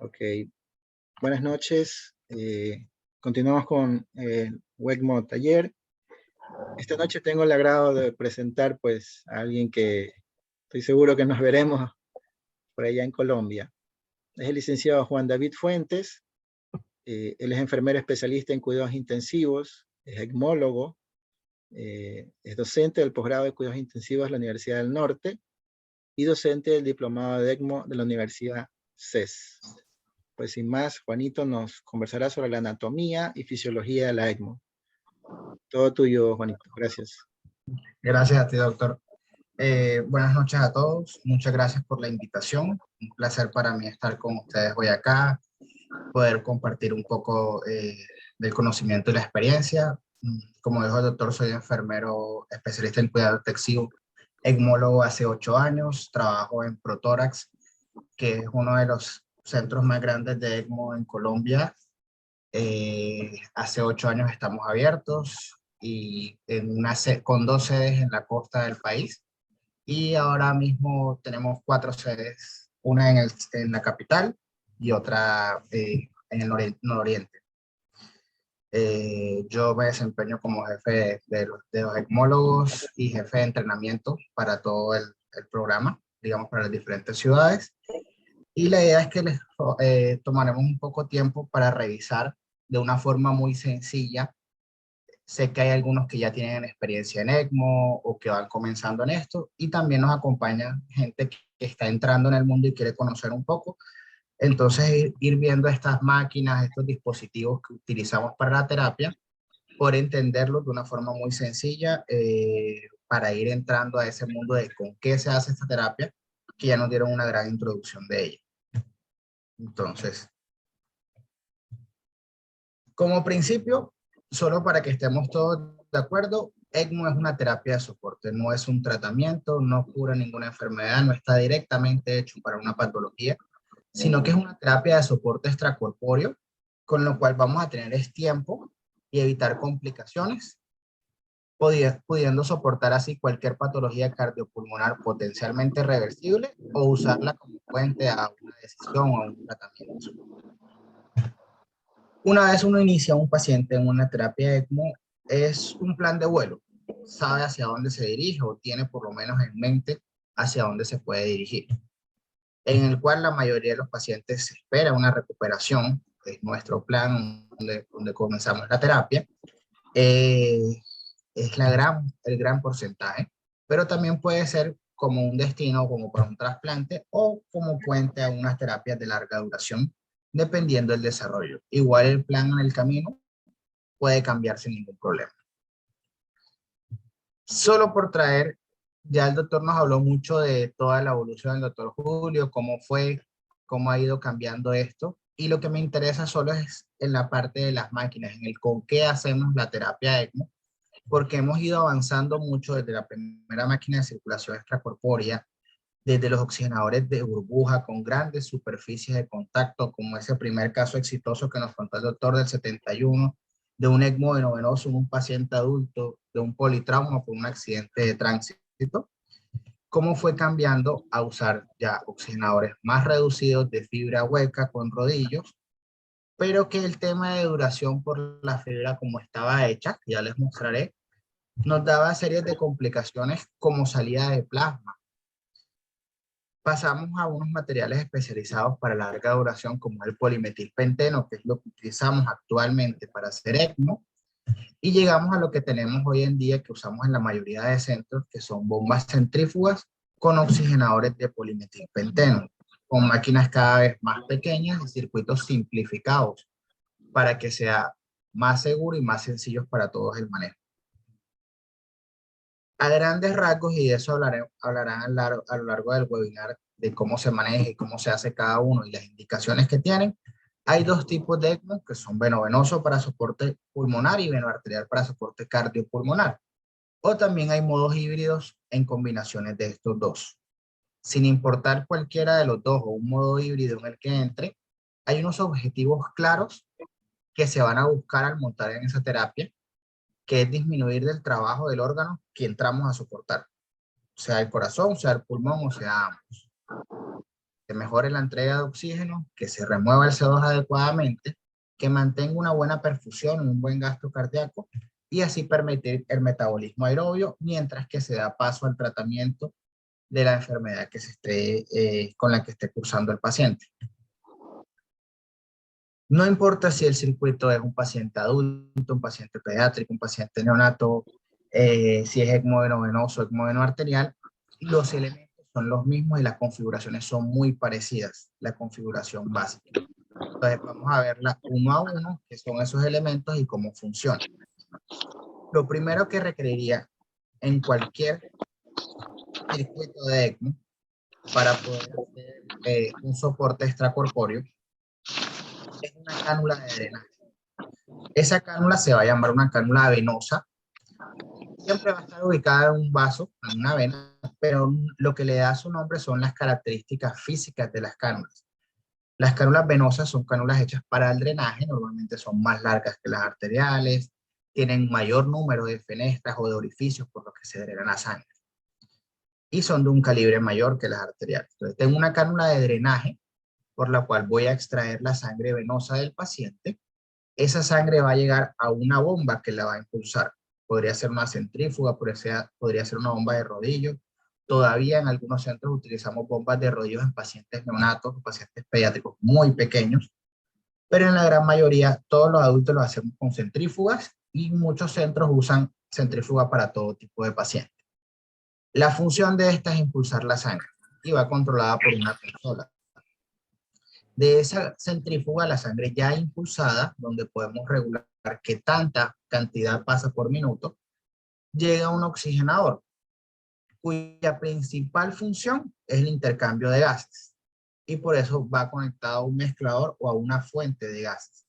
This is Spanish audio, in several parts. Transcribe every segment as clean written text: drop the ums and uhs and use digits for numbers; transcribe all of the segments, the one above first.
Ok, buenas noches. Continuamos con el WECMO taller. Esta noche tengo el agrado de presentar pues a alguien que estoy seguro que nos veremos por allá en Colombia. Es el licenciado Juan David Fuentes. Él es enfermero especialista en cuidados intensivos, es ECMólogo, es docente del posgrado de cuidados intensivos de la Universidad del Norte y docente del diplomado de ECMO de la Universidad CES. Pues sin más, Juanito nos conversará sobre la anatomía y fisiología de la ECMO. Todo tuyo, Juanito. Gracias. Gracias a ti, doctor. Buenas noches a todos. Muchas gracias por la invitación. Un placer para mí estar con ustedes hoy acá, poder compartir un poco del conocimiento y la experiencia. Como dijo el doctor, soy enfermero especialista en cuidado intensivo, ECMólogo hace 8 años. Trabajo en Protórax, que es uno de los centros más grandes de ECMO en Colombia. Hace 8 años estamos abiertos y con 2 sedes en la costa del país. Y ahora mismo tenemos 4 sedes, una en la capital y otra en el nororiente. Yo me desempeño como jefe de los ECMólogos y jefe de entrenamiento para todo el programa, digamos, para las diferentes ciudades. Y la idea es que les tomaremos un poco tiempo para revisar de una forma muy sencilla. Sé que hay algunos que ya tienen experiencia en ECMO o que van comenzando en esto, y también nos acompaña gente que está entrando en el mundo y quiere conocer un poco. Entonces, ir viendo estas máquinas, estos dispositivos que utilizamos para la terapia, por entenderlos de una forma muy sencilla, para ir entrando a ese mundo de con qué se hace esta terapia, que ya nos dieron una gran introducción de ella. Entonces, como principio, solo para que estemos todos de acuerdo, ECMO es una terapia de soporte, no es un tratamiento, no cura ninguna enfermedad, no está directamente hecho para una patología, sino que es una terapia de soporte extracorpóreo, con lo cual vamos a tener tiempo y evitar complicaciones, pudiendo soportar así cualquier patología cardiopulmonar potencialmente reversible o usarla como puente a una decisión o a un tratamiento. Una vez uno inicia a un paciente en una terapia ECMO, es un plan de vuelo. Sabe hacia dónde se dirige o tiene por lo menos en mente hacia dónde se puede dirigir. En el cual la mayoría de los pacientes espera una recuperación, que es nuestro plan donde comenzamos la terapia. Es el gran porcentaje, pero también puede ser como un destino, como para un trasplante o como puente a unas terapias de larga duración, dependiendo del desarrollo. Igual el plan en el camino puede cambiar sin ningún problema. Solo por traer, ya el doctor nos habló mucho de toda la evolución del doctor Julio, cómo fue, cómo ha ido cambiando esto, y lo que me interesa solo es en la parte de las máquinas, en el con qué hacemos la terapia ECMO, porque hemos ido avanzando mucho desde la primera máquina de circulación extracorpórea, desde los oxigenadores de burbuja con grandes superficies de contacto, como ese primer caso exitoso que nos contó el doctor del 71, de un ECMO venoso en un paciente adulto, de un politrauma por un accidente de tránsito, cómo fue cambiando a usar ya oxigenadores más reducidos de fibra hueca con rodillos, pero que el tema de duración por la fibra como estaba hecha, ya les mostraré, nos daba series de complicaciones como salida de plasma. Pasamos a unos materiales especializados para larga duración como el polimetilpenteno, que es lo que utilizamos actualmente para hacer ECMO, y llegamos a lo que tenemos hoy en día que usamos en la mayoría de centros, que son bombas centrífugas con oxigenadores de polimetilpenteno, con máquinas cada vez más pequeñas y circuitos simplificados para que sea más seguro y más sencillo para todos el manejo. A grandes rasgos, y de eso hablarán a lo largo del webinar, de cómo se maneja y cómo se hace cada uno y las indicaciones que tienen. Hay 2 tipos de ECMO, que son venoso para soporte pulmonar y venoarterial para soporte cardiopulmonar. O también hay modos híbridos en combinaciones de estos 2. Sin importar cualquiera de los 2 o un modo híbrido en el que entre, hay unos objetivos claros que se van a buscar al montar en esa terapia, que es disminuir del trabajo del órgano que entramos a soportar, sea el corazón, sea el pulmón o sea ambos. se mejore la entrega de oxígeno, que se remueva el CO2 adecuadamente, que mantenga una buena perfusión, un buen gasto cardíaco, y así permitir el metabolismo aerobio mientras que se da paso al tratamiento de la enfermedad que se esté, con la que esté cursando el paciente. No importa si el circuito es un paciente adulto, un paciente pediátrico, un paciente neonato, si es ECMO venoso, ECMO arterial, los elementos son los mismos y las configuraciones son muy parecidas, la configuración básica. Entonces vamos a verla uno a uno, qué son esos elementos y cómo funcionan. Lo primero que requeriría en cualquier circuito de ECMO para poder hacer un soporte extracorpóreo es una cánula de drenaje. Esa cánula se va a llamar una cánula venosa. Siempre va a estar ubicada en un vaso, en una vena, pero lo que le da su nombre son las características físicas de las cánulas. Las cánulas venosas son cánulas hechas para el drenaje, normalmente son más largas que las arteriales, tienen mayor número de fenestras o de orificios por los que se drena la sangre. Y son de un calibre mayor que las arteriales. Entonces tengo una cánula de drenaje por la cual voy a extraer la sangre venosa del paciente. Esa sangre va a llegar a una bomba que la va a impulsar. Podría ser una centrífuga, podría ser una bomba de rodillo. Todavía en algunos centros utilizamos bombas de rodillos en pacientes neonatos o pacientes pediátricos muy pequeños, pero en la gran mayoría todos los adultos lo hacemos con centrífugas y muchos centros usan centrífuga para todo tipo de pacientes. La función de esta es impulsar la sangre y va controlada por una consola. De esa centrífuga, la sangre ya impulsada, donde podemos regular qué tanta cantidad pasa por minuto, llega a un oxigenador, cuya principal función es el intercambio de gases. Y por eso va conectado a un mezclador o a una fuente de gases.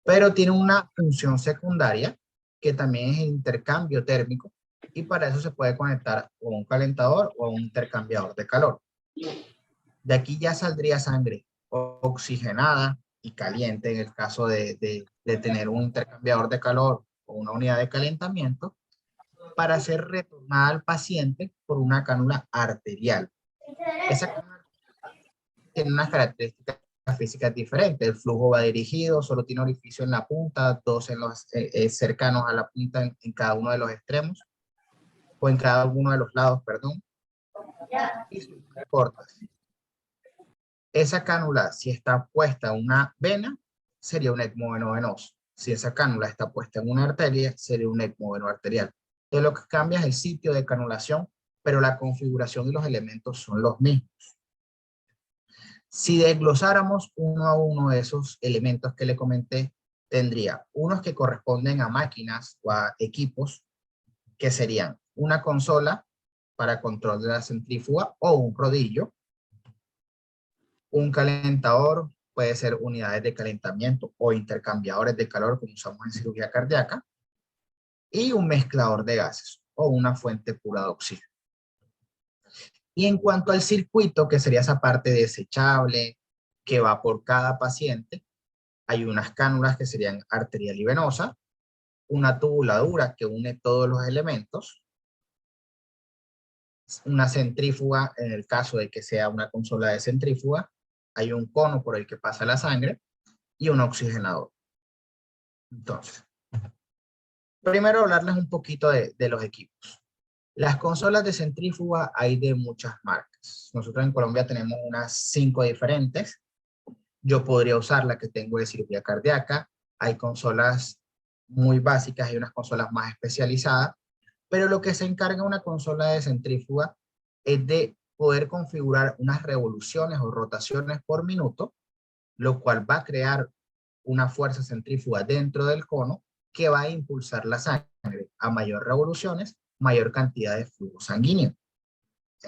Pero tiene una función secundaria, que también es el intercambio térmico, y para eso se puede conectar o a un calentador o a un intercambiador de calor. De aquí ya saldría sangre oxigenada y caliente en el caso de tener un intercambiador de calor o una unidad de calentamiento para ser retornada al paciente por una cánula arterial. Esa cánula tiene unas características físicas diferentes. El flujo va dirigido, solo tiene orificio en la punta, dos en los cercanos a la punta en cada uno de los extremos o en cada uno de los lados, perdón, y son cortas. Esa cánula, si está puesta en una vena, sería un ECMO venoso. Si esa cánula está puesta en una arteria, sería un ECMO arterial. Entonces lo que cambia es el sitio de canulación, pero la configuración y los elementos son los mismos. Si desglosáramos uno a uno de esos elementos que le comenté, tendría unos que corresponden a máquinas o a equipos, que serían una consola para control de la centrífuga o un rodillo, un calentador, puede ser unidades de calentamiento o intercambiadores de calor como usamos en cirugía cardíaca, y un mezclador de gases o una fuente pura de oxígeno. Y en cuanto al circuito, que sería esa parte desechable que va por cada paciente, hay unas cánulas que serían arterial y venosa, una tubuladura que une todos los elementos, una centrífuga en el caso de que sea una consola de centrífuga, hay un cono por el que pasa la sangre y un oxigenador. Entonces, primero hablarles un poquito de los equipos. Las consolas de centrífuga hay de muchas marcas. Nosotros en Colombia tenemos unas 5 diferentes. Yo podría usar la que tengo de cirugía cardíaca. Hay consolas muy básicas, hay unas consolas más especializadas, pero lo que se encarga una consola de centrífuga es de poder configurar unas revoluciones o rotaciones por minuto, lo cual va a crear una fuerza centrífuga dentro del cono que va a impulsar la sangre a mayor revoluciones, mayor cantidad de flujo sanguíneo,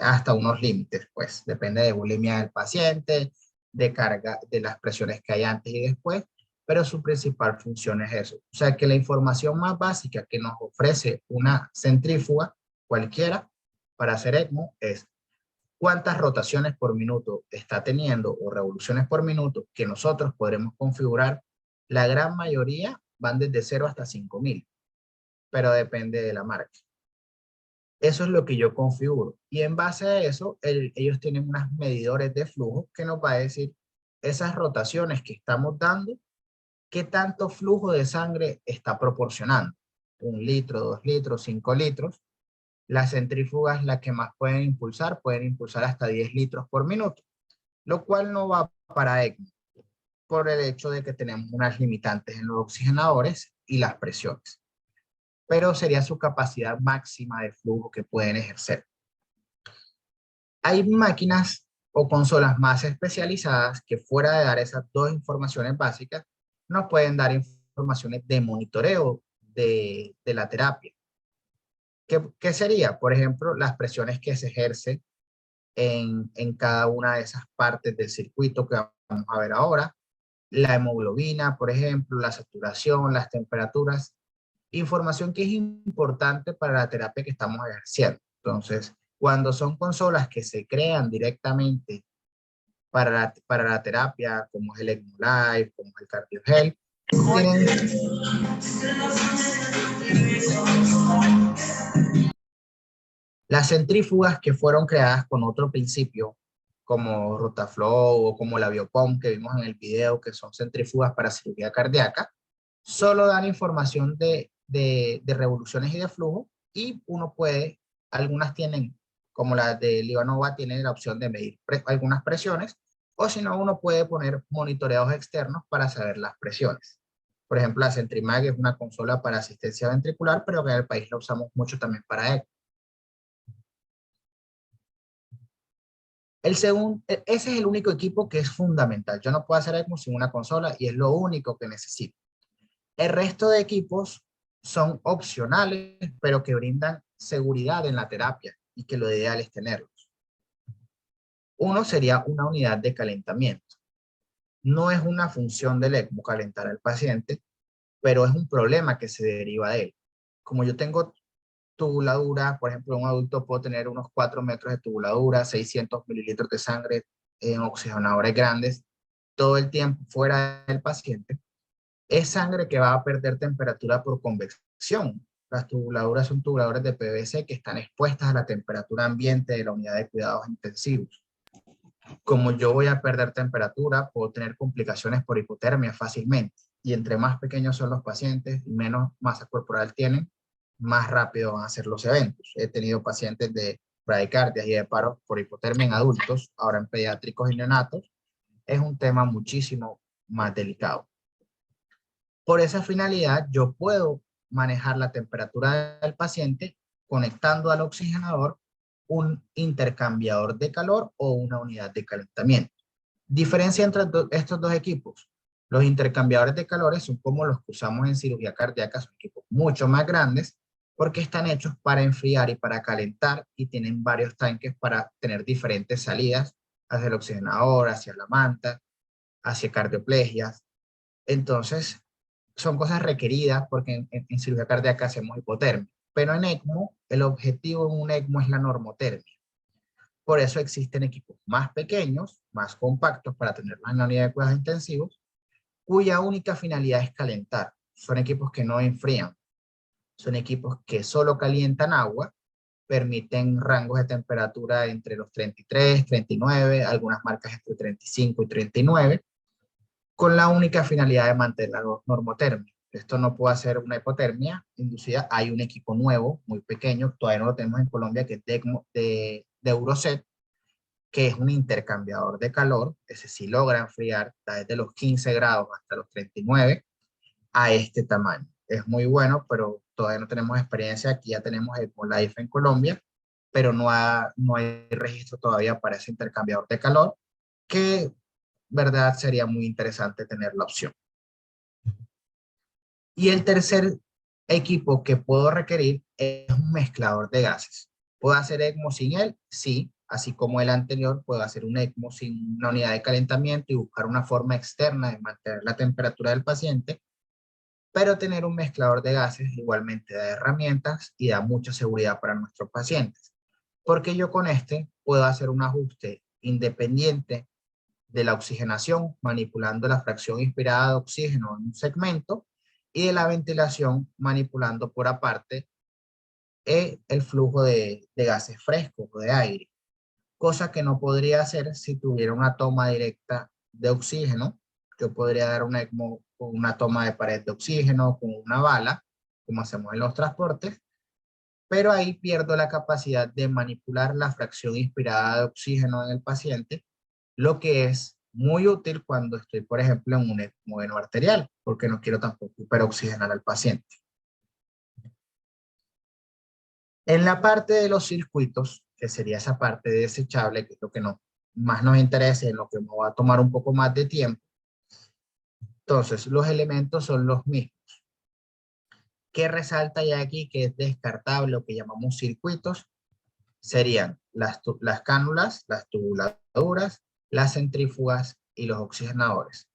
hasta unos límites, pues, depende de bulimia del paciente, de carga, de las presiones que hay antes y después, pero su principal función es eso. O sea que la información más básica que nos ofrece una centrífuga, cualquiera, para hacer ECMO, es cuántas rotaciones por minuto está teniendo o revoluciones por minuto que nosotros podremos configurar. La gran mayoría van desde 0 hasta 5000, pero depende de la marca. Eso es lo que yo configuro. Y en base a eso, ellos tienen unos medidores de flujo que nos va a decir esas rotaciones que estamos dando, qué tanto flujo de sangre está proporcionando. 1 litro, 2 litros, 5 litros. Las centrífugas, las que más pueden impulsar hasta 10 litros por minuto, lo cual no va para ECMO por el hecho de que tenemos unas limitantes en los oxigenadores y las presiones, pero sería su capacidad máxima de flujo que pueden ejercer. Hay máquinas o consolas más especializadas que, fuera de dar esas dos informaciones básicas, nos pueden dar informaciones de monitoreo de la terapia. ¿Qué sería? Por ejemplo, las presiones que se ejercen en cada una de esas partes del circuito que vamos a ver ahora, la hemoglobina, por ejemplo, la saturación, las temperaturas, información que es importante para la terapia que estamos ejerciendo. Entonces, cuando son consolas que se crean directamente para la terapia, como es el ECMO Live, como es el CardioHealth, tienen las centrífugas que fueron creadas con otro principio, como Rotaflow o como la Biocom que vimos en el video, que son centrífugas para cirugía cardíaca, solo dan información de revoluciones y de flujo, y uno puede, algunas tienen, como la de Livanova, tienen la opción de medir algunas presiones, o si no, uno puede poner monitoreos externos para saber las presiones. Por ejemplo, la Centrimag es una consola para asistencia ventricular, pero que en el país la usamos mucho también para ECMO. Ese es el único equipo que es fundamental. Yo no puedo hacer ECMO sin una consola y es lo único que necesito. El resto de equipos son opcionales, pero que brindan seguridad en la terapia y que lo ideal es tenerlos. Uno sería una unidad de calentamiento. No es una función del ECMO calentar al paciente, pero es un problema que se deriva de él. Como yo tengo tubuladura, por ejemplo, un adulto puede tener unos 4 metros de tubuladura, 600 mililitros de sangre en oxigenadores grandes, todo el tiempo fuera del paciente. Es sangre que va a perder temperatura por convección. Las tubuladuras son tubuladoras de PVC que están expuestas a la temperatura ambiente de la unidad de cuidados intensivos. Como yo voy a perder temperatura, puedo tener complicaciones por hipotermia fácilmente. Y entre más pequeños son los pacientes y menos masa corporal tienen, más rápido van a ser los eventos. He tenido pacientes de bradicardias y de paros por hipotermia en adultos, ahora en pediátricos y neonatos. Es un tema muchísimo más delicado. Por esa finalidad, yo puedo manejar la temperatura del paciente conectando al oxigenador un intercambiador de calor o una unidad de calentamiento. Diferencia entre estos dos equipos. Los intercambiadores de calores son como los que usamos en cirugía cardíaca, son equipos mucho más grandes porque están hechos para enfriar y para calentar y tienen varios tanques para tener diferentes salidas hacia el oxigenador, hacia la manta, hacia cardioplegias. Entonces, son cosas requeridas porque en cirugía cardíaca hacemos hipotermia. Pero en ECMO, el objetivo en un ECMO es la normotermia. Por eso existen equipos más pequeños, más compactos para tenerlos en la unidad de cuidados intensivos, cuya única finalidad es calentar. Son equipos que no enfrían. Son equipos que solo calientan agua, permiten rangos de temperatura entre los 33, 39, algunas marcas entre 35 y 39, con la única finalidad de mantener la normotermia. Esto no puede hacer una hipotermia inducida. Hay un equipo nuevo, muy pequeño, todavía no lo tenemos en Colombia, que es de Euroset, que es un intercambiador de calor. Ese sí logra enfriar desde los 15 grados hasta los 39 a este tamaño. Es muy bueno, pero todavía no tenemos experiencia. Aquí ya tenemos ECMO Life en Colombia, pero no hay registro todavía para ese intercambiador de calor, que verdad sería muy interesante tener la opción. Y el tercer equipo que puedo requerir es un mezclador de gases. ¿Puedo hacer ECMO sin él? Sí, así como el anterior, puedo hacer un ECMO sin una unidad de calentamiento y buscar una forma externa de mantener la temperatura del paciente, pero tener un mezclador de gases igualmente da herramientas y da mucha seguridad para nuestros pacientes, porque yo con este puedo hacer un ajuste independiente de la oxigenación, manipulando la fracción inspirada de oxígeno en un segmento, y de la ventilación, manipulando por aparte el flujo de gases frescos o de aire, cosa que no podría hacer si tuviera una toma directa de oxígeno. Yo podría dar un ECMO con una toma de pared de oxígeno, con una bala, como hacemos en los transportes, pero ahí pierdo la capacidad de manipular la fracción inspirada de oxígeno en el paciente, lo que es muy útil cuando estoy, por ejemplo, en un ECMO veno arterial, porque no quiero tampoco hiperoxigenar al paciente. En la parte de los circuitos, que sería esa parte desechable, que es lo que más nos interesa, en lo que me va a tomar un poco más de tiempo, entonces los elementos son los mismos. ¿Qué resalta ya aquí que es descartable, lo que llamamos circuitos? Serían las cánulas, las tubuladuras, las centrífugas y los oxigenadores.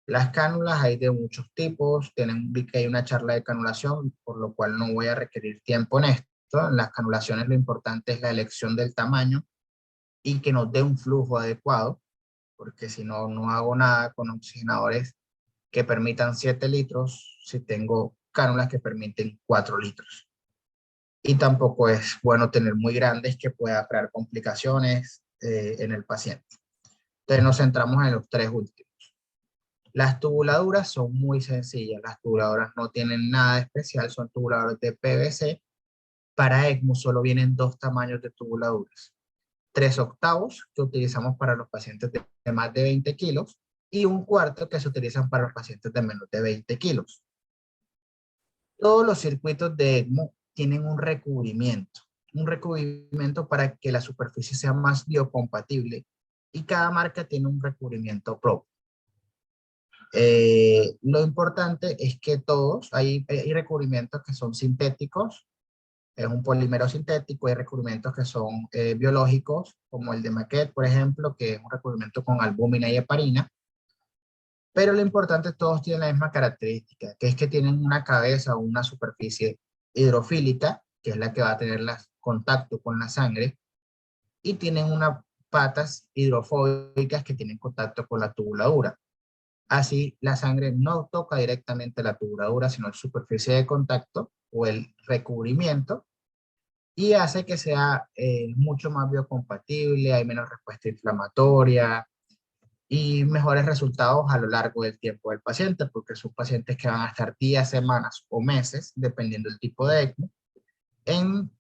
Las cánulas hay de muchos tipos, vi que hay una charla de canulación, por lo cual no voy a requerir tiempo en esto. En las canulaciones lo importante es la elección del tamaño y que nos dé un flujo adecuado, porque si no, no hago nada con oxigenadores que permitan 7 litros si tengo cánulas que permiten 4 litros. Y tampoco es bueno tener muy grandes que pueda crear complicaciones en el paciente. Entonces nos centramos en los tres últimos. Las tubuladuras son muy sencillas. Las tubuladoras no tienen nada especial, son tubuladoras de PVC. Para ECMO solo vienen dos tamaños de tubuladuras. 3/8 que utilizamos para los pacientes de más de 20 kilos y 1/4 que se utilizan para los pacientes de menos de 20 kilos. Todos los circuitos de ECMO tienen un recubrimiento para que la superficie sea más biocompatible y cada marca tiene un recubrimiento propio. Lo importante es que hay recubrimientos que son sintéticos, es un polímero sintético, hay recubrimientos que son biológicos, como el de Maquet, por ejemplo, que es un recubrimiento con albúmina y heparina, pero lo importante es que todos tienen la misma característica, que es que tienen una cabeza o una superficie hidrofílica, que es la que va a tener contacto con la sangre, y tienen unas patas hidrofóbicas que tienen contacto con la tubuladura. Así, la sangre no toca directamente la tubuladura, sino la superficie de contacto o el recubrimiento, y hace que sea mucho más biocompatible, hay menos respuesta inflamatoria y mejores resultados a lo largo del tiempo del paciente, porque son pacientes que van a estar días, semanas o meses, dependiendo del tipo de ECMO, en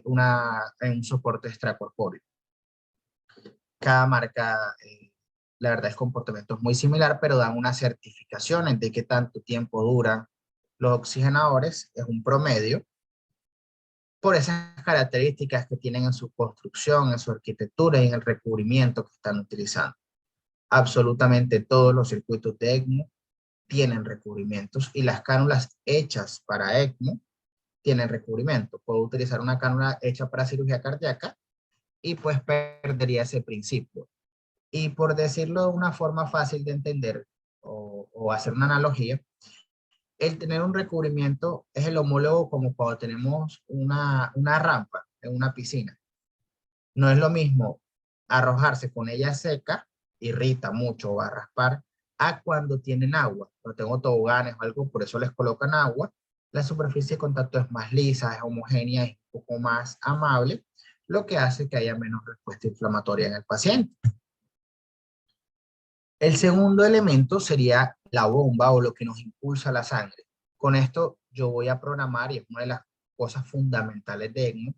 un soporte extracorpóreo. Cada marca, la verdad, el comportamiento es muy similar, pero dan unas certificaciones de qué tanto tiempo duran los oxigenadores, es un promedio, por esas características que tienen en su construcción, en su arquitectura y en el recubrimiento que están utilizando. Absolutamente todos los circuitos de ECMO tienen recubrimientos y las cánulas hechas para ECMO tienen recubrimiento. Puedo utilizar una cánula hecha para cirugía cardíaca y pues perdería ese principio. Y por decirlo de una forma fácil de entender o hacer una analogía, el tener un recubrimiento es el homólogo como cuando tenemos una rampa en una piscina. No es lo mismo arrojarse con ella seca, irrita mucho, va a raspar, a cuando tienen agua. Cuando tengo toboganes o algo, por eso les colocan agua. La superficie de contacto es más lisa, es homogénea, es un poco más amable, lo que hace que haya menos respuesta inflamatoria en el paciente. El segundo elemento sería la bomba o lo que nos impulsa la sangre. Con esto yo voy a programar, y es una de las cosas fundamentales de ECMO,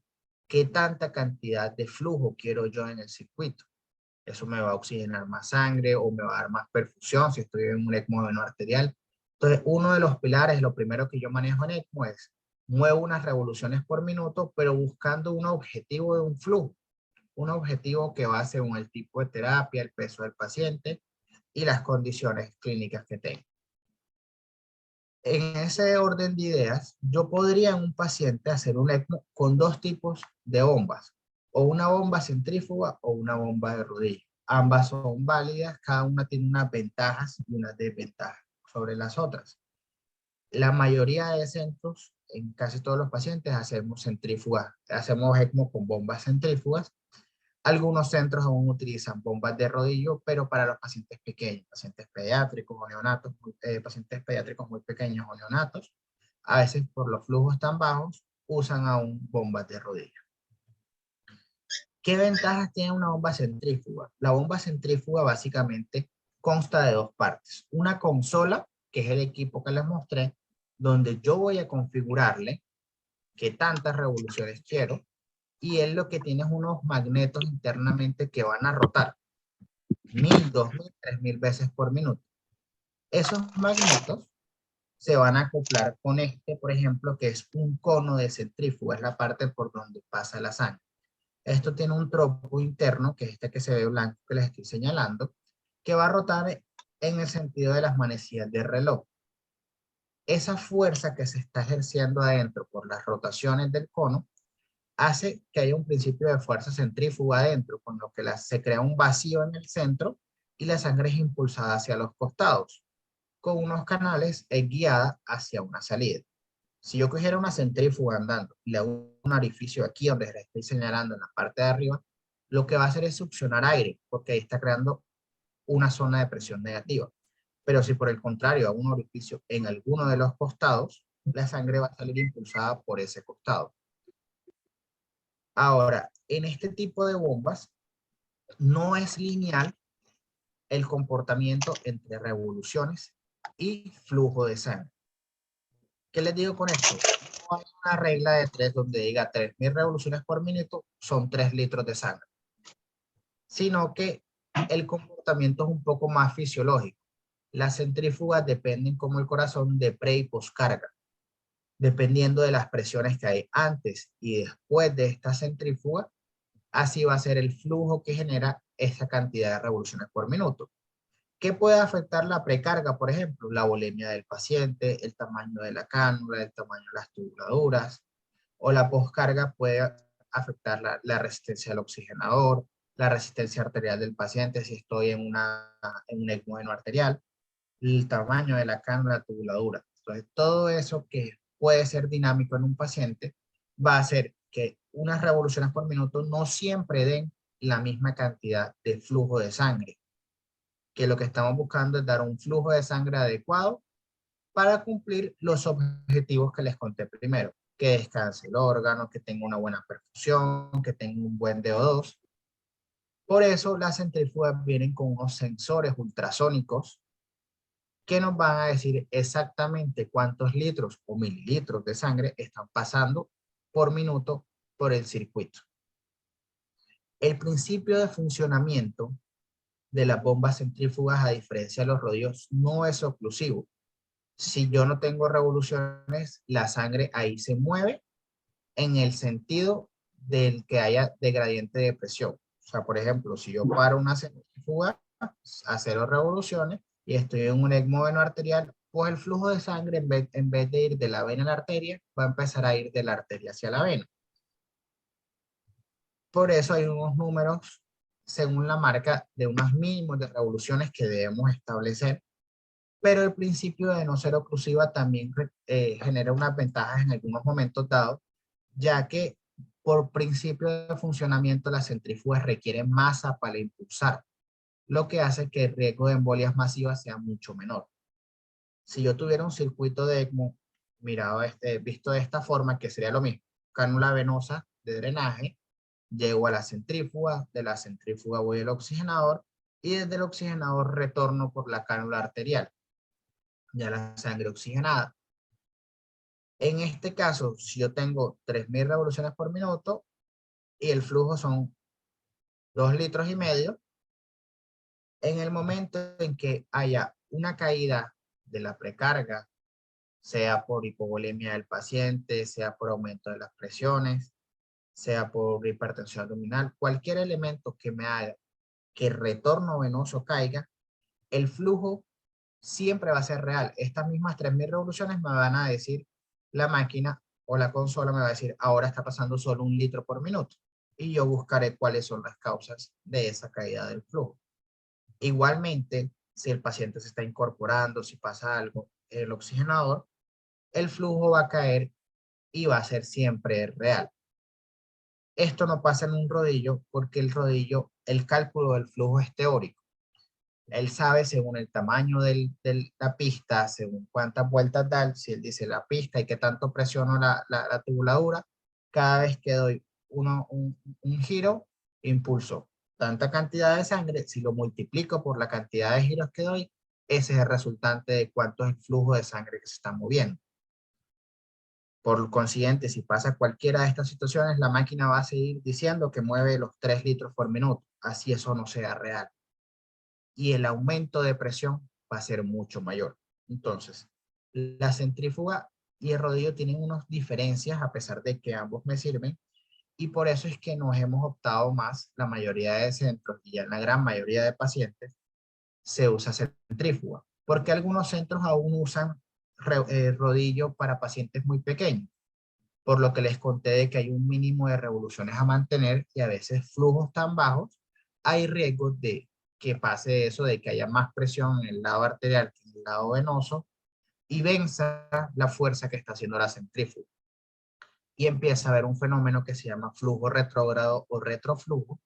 qué tanta cantidad de flujo quiero yo en el circuito. Eso me va a oxigenar más sangre o me va a dar más perfusión si estoy en un ECMO veno arterial. Entonces, uno de los pilares, lo primero que yo manejo en ECMO es muevo unas revoluciones por minuto, pero buscando un objetivo de un flujo, un objetivo que va según el tipo de terapia, el peso del paciente y las condiciones clínicas que tenga. En ese orden de ideas, yo podría en un paciente hacer un ECMO con dos tipos de bombas, o una bomba centrífuga o una bomba de rodillo. Ambas son válidas, cada una tiene unas ventajas y unas desventajas sobre las otras. La mayoría de centros, en casi todos los pacientes, hacemos centrífugas, hacemos ECMO con bombas centrífugas. Algunos centros aún utilizan bombas de rodillo, pero para los pacientes pequeños, pacientes pediátricos o neonatos, pacientes pediátricos muy pequeños o neonatos, a veces por los flujos tan bajos, usan aún bombas de rodillo. ¿Qué ventajas tiene una bomba centrífuga? La bomba centrífuga básicamente consta de dos partes. Una consola, que es el equipo que les mostré, donde yo voy a configurarle qué tantas revoluciones quiero, y él lo que tiene es unos magnetos internamente que van a rotar 1000, 2000, 3000 veces por minuto. Esos magnetos se van a acoplar con este, por ejemplo, que es un cono de centrífuga, es la parte por donde pasa la sangre. Esto tiene un tropo interno, que es este que se ve blanco que les estoy señalando, que va a rotar en el sentido de las manecillas del reloj. Esa fuerza que se está ejerciendo adentro por las rotaciones del cono hace que haya un principio de fuerza centrífuga adentro, con lo que se crea un vacío en el centro y la sangre es impulsada hacia los costados, con unos canales guiada hacia una salida. Si yo cogiera una centrífuga andando y le hago un orificio aquí donde le estoy señalando en la parte de arriba, lo que va a hacer es succionar aire, porque ahí está creando una zona de presión negativa. Pero si por el contrario hago un orificio en alguno de los costados, la sangre va a salir impulsada por ese costado. Ahora, en este tipo de bombas, no es lineal el comportamiento entre revoluciones y flujo de sangre. ¿Qué les digo con esto? No hay una regla de 3 donde diga 3000 revoluciones por minuto son 3 litros de sangre, sino que el comportamiento es un poco más fisiológico. Las centrífugas dependen como el corazón de pre y poscarga, dependiendo de las presiones que hay antes y después de esta centrífuga, así va a ser el flujo que genera esa cantidad de revoluciones por minuto. ¿Qué puede afectar la precarga? Por ejemplo, la volemia del paciente, el tamaño de la cánula, el tamaño de las tubuladuras, o la poscarga puede afectar la resistencia al oxigenador, la resistencia arterial del paciente si estoy en un ECMO arterial, el tamaño de la cánula, la tubuladura. Entonces, todo eso que puede ser dinámico en un paciente va a hacer que unas revoluciones por minuto no siempre den la misma cantidad de flujo de sangre, que lo que estamos buscando es dar un flujo de sangre adecuado para cumplir los objetivos que les conté primero, que descanse el órgano, que tenga una buena perfusión, que tenga un buen DO2. Por eso las centrífugas vienen con unos sensores ultrasónicos que nos van a decir exactamente cuántos litros o mililitros de sangre están pasando por minuto por el circuito. El principio de funcionamiento de las bombas centrífugas, a diferencia de los rodillos, no es oclusivo. Si yo no tengo revoluciones, la sangre ahí se mueve en el sentido del que haya de gradiente de presión. O sea, por ejemplo, si yo paro una centrífuga a 0 revoluciones y estoy en un ECMO arterial, pues el flujo de sangre, en vez de ir de la vena a la arteria, va a empezar a ir de la arteria hacia la vena. Por eso hay unos números, según la marca, de unos mínimos de revoluciones que debemos establecer, pero el principio de no ser oclusiva también genera unas ventajas en algunos momentos dados, ya que por principio de funcionamiento las centrífugas requieren masa para impulsar, lo que hace que el riesgo de embolias masivas sea mucho menor. Si yo tuviera un circuito de ECMO mirado visto de esta forma, que sería lo mismo, cánula venosa de drenaje, llego a la centrífuga, de la centrífuga voy al oxigenador y desde el oxigenador retorno por la cánula arterial, ya la sangre oxigenada. En este caso, si yo tengo 3000 revoluciones por minuto y el flujo son 2,5 litros, en el momento en que haya una caída de la precarga, sea por hipovolemia del paciente, sea por aumento de las presiones, sea por hipertensión abdominal, cualquier elemento que me haga que el retorno venoso caiga, el flujo siempre va a ser real. Estas mismas 3000 revoluciones me van a decir, la máquina o la consola me va a decir, ahora está pasando solo 1 litro por minuto. Y yo buscaré cuáles son las causas de esa caída del flujo. Igualmente, si el paciente se está incorporando, si pasa algo en el oxigenador, el flujo va a caer y va a ser siempre real. Esto no pasa en un rodillo porque el rodillo, el cálculo del flujo es teórico. Él sabe según el tamaño de la pista, según cuántas vueltas da, si él dice la pista y qué tanto presiono la tubuladura, cada vez que doy un giro, impulso tanta cantidad de sangre, si lo multiplico por la cantidad de giros que doy, ese es el resultante de cuánto es el flujo de sangre que se está moviendo. Por consiguiente, si pasa cualquiera de estas situaciones, la máquina va a seguir diciendo que mueve los 3 litros por minuto, así eso no sea real. Y el aumento de presión va a ser mucho mayor. Entonces, la centrífuga y el rodillo tienen unas diferencias a pesar de que ambos me sirven, y por eso es que nos hemos optado más, la mayoría de centros y ya en la gran mayoría de pacientes se usa centrífuga, porque algunos centros aún usan rodillo para pacientes muy pequeños, por lo que les conté de que hay un mínimo de revoluciones a mantener y a veces flujos tan bajos, hay riesgos de que pase eso, de que haya más presión en el lado arterial que en el lado venoso y venza la fuerza que está haciendo la centrífuga. Y empieza a haber un fenómeno que se llama flujo retrógrado o retroflujo,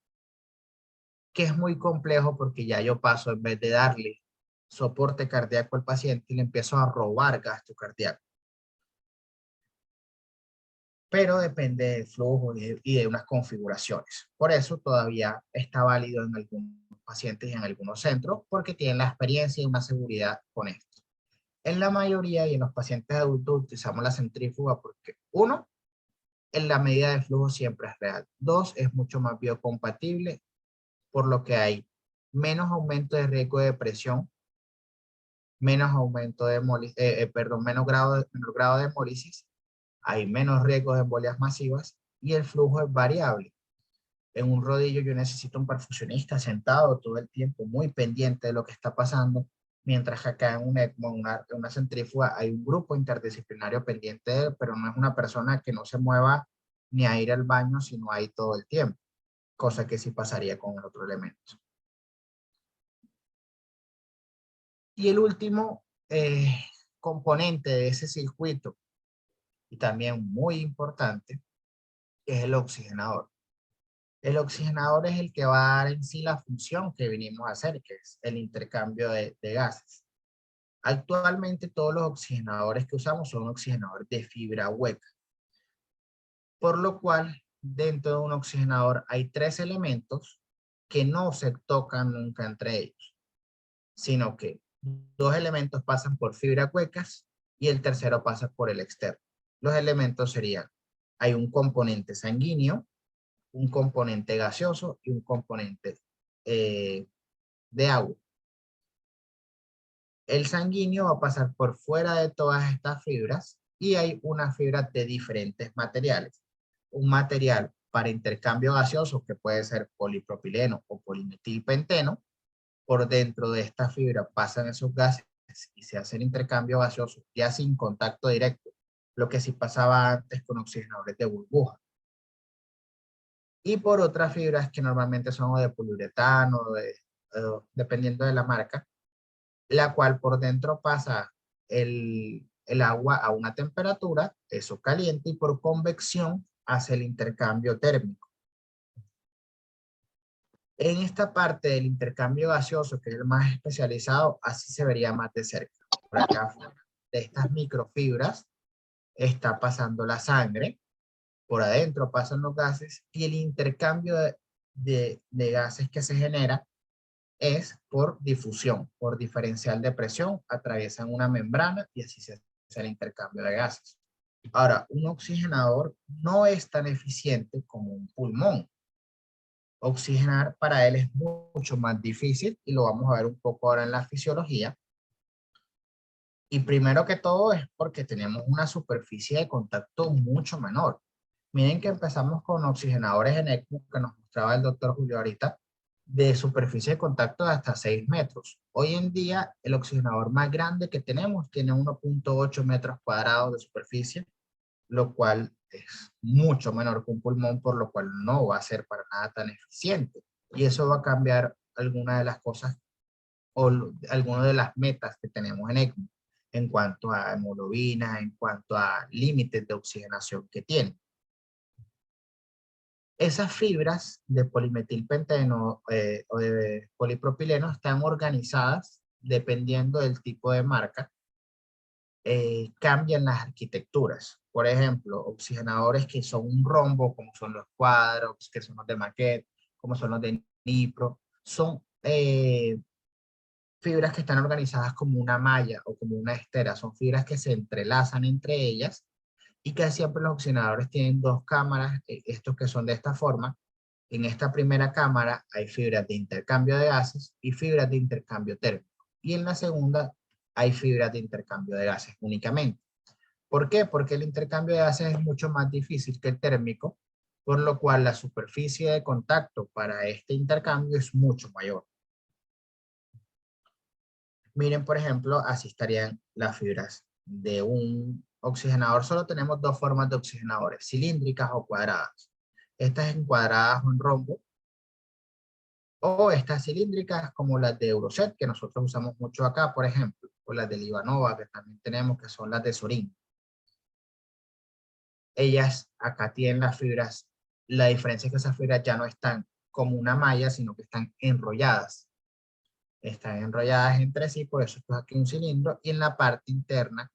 que es muy complejo porque ya yo paso, en vez de darle soporte cardíaco al paciente, le empiezo a robar gasto cardíaco. Pero depende del flujo y de unas configuraciones. Por eso todavía está válido en algunos pacientes y en algunos centros, porque tienen la experiencia y una seguridad con esto. En la mayoría y en los pacientes adultos utilizamos la centrífuga porque, uno, en la medida de flujo siempre es real. Dos, es mucho más biocompatible, por lo que hay menos aumento de riesgo de presión, menos aumento de menor grado de hemólisis, hay menos riesgo de embolias masivas y el flujo es variable. En un rodillo yo necesito un perfusionista sentado todo el tiempo, muy pendiente de lo que está pasando, mientras que acá en un ECMO, en una centrífuga, hay un grupo interdisciplinario pendiente de él, pero no es una persona que no se mueva ni a ir al baño, sino ahí todo el tiempo, cosa que sí pasaría con el otro elemento. Y el último componente de ese circuito, y también muy importante, es el oxigenador. El oxigenador es el que va a dar en sí la función que vinimos a hacer, que es el intercambio de gases. Actualmente todos los oxigenadores que usamos son oxigenadores de fibra hueca, por lo cual dentro de un oxigenador hay 3 elementos que no se tocan nunca entre ellos, sino que 2 elementos pasan por fibras huecas y el tercero pasa por el externo. Los elementos serían, hay un componente sanguíneo, un componente gaseoso y un componente de agua. El sanguíneo va a pasar por fuera de todas estas fibras y hay unas fibras de diferentes materiales. Un material para intercambio gaseoso que puede ser polipropileno o polimetilpenteno. Por dentro de esta fibra pasan esos gases y se hace el intercambio gaseoso ya sin contacto directo, lo que sí pasaba antes con oxigenadores de burbuja. Y por otras fibras que normalmente son de poliuretano, dependiendo de la marca, la cual por dentro pasa el agua a una temperatura, eso caliente, y por convección hace el intercambio térmico. En esta parte del intercambio gaseoso, que es el más especializado, así se vería más de cerca. Por acá afuera de estas microfibras está pasando la sangre, por adentro pasan los gases y el intercambio de gases que se genera es por difusión, por diferencial de presión, atraviesan una membrana y así se hace el intercambio de gases. Ahora, un oxigenador no es tan eficiente como un pulmón. Oxigenar para él es mucho más difícil y lo vamos a ver un poco ahora en la fisiología. Y primero que todo es porque tenemos una superficie de contacto mucho menor. Miren que empezamos con oxigenadores en ECMO que nos mostraba el doctor Julio ahorita, de superficie de contacto de hasta 6 metros. Hoy en día el oxigenador más grande que tenemos tiene 1.8 metros cuadrados de superficie, lo cual es mucho menor que un pulmón, por lo cual no va a ser para nada tan eficiente. Y eso va a cambiar algunas de las cosas o algunas de las metas que tenemos en ECMO en cuanto a hemoglobina, en cuanto a límites de oxigenación que tiene. Esas fibras de polimetilpenteno o de polipropileno están organizadas dependiendo del tipo de marca, cambian las arquitecturas. Por ejemplo, oxigenadores que son un rombo, como son los Quadrox, que son los de Maquet, como son los de Nipro, son fibras que están organizadas como una malla o como una estera. Son fibras que se entrelazan entre ellas y que siempre los oxigenadores tienen dos cámaras, estos que son de esta forma. En esta primera cámara hay fibras de intercambio de gases y fibras de intercambio térmico. Y en la segunda hay fibras de intercambio de gases únicamente. ¿Por qué? Porque el intercambio de gases es mucho más difícil que el térmico, por lo cual la superficie de contacto para este intercambio es mucho mayor. Miren, por ejemplo, así estarían las fibras de un oxigenador. Solo tenemos dos formas de oxigenadores, cilíndricas o cuadradas. Estas en cuadradas o en rombo, o estas cilíndricas como las de Euroset, que nosotros usamos mucho acá, por ejemplo, o las de Livanova, que también tenemos, que son las de Sorin. Ellas acá tienen las fibras, la diferencia es que esas fibras ya no están como una malla, sino que están enrolladas. Están enrolladas entre sí, por eso esto es aquí un cilindro, y en la parte interna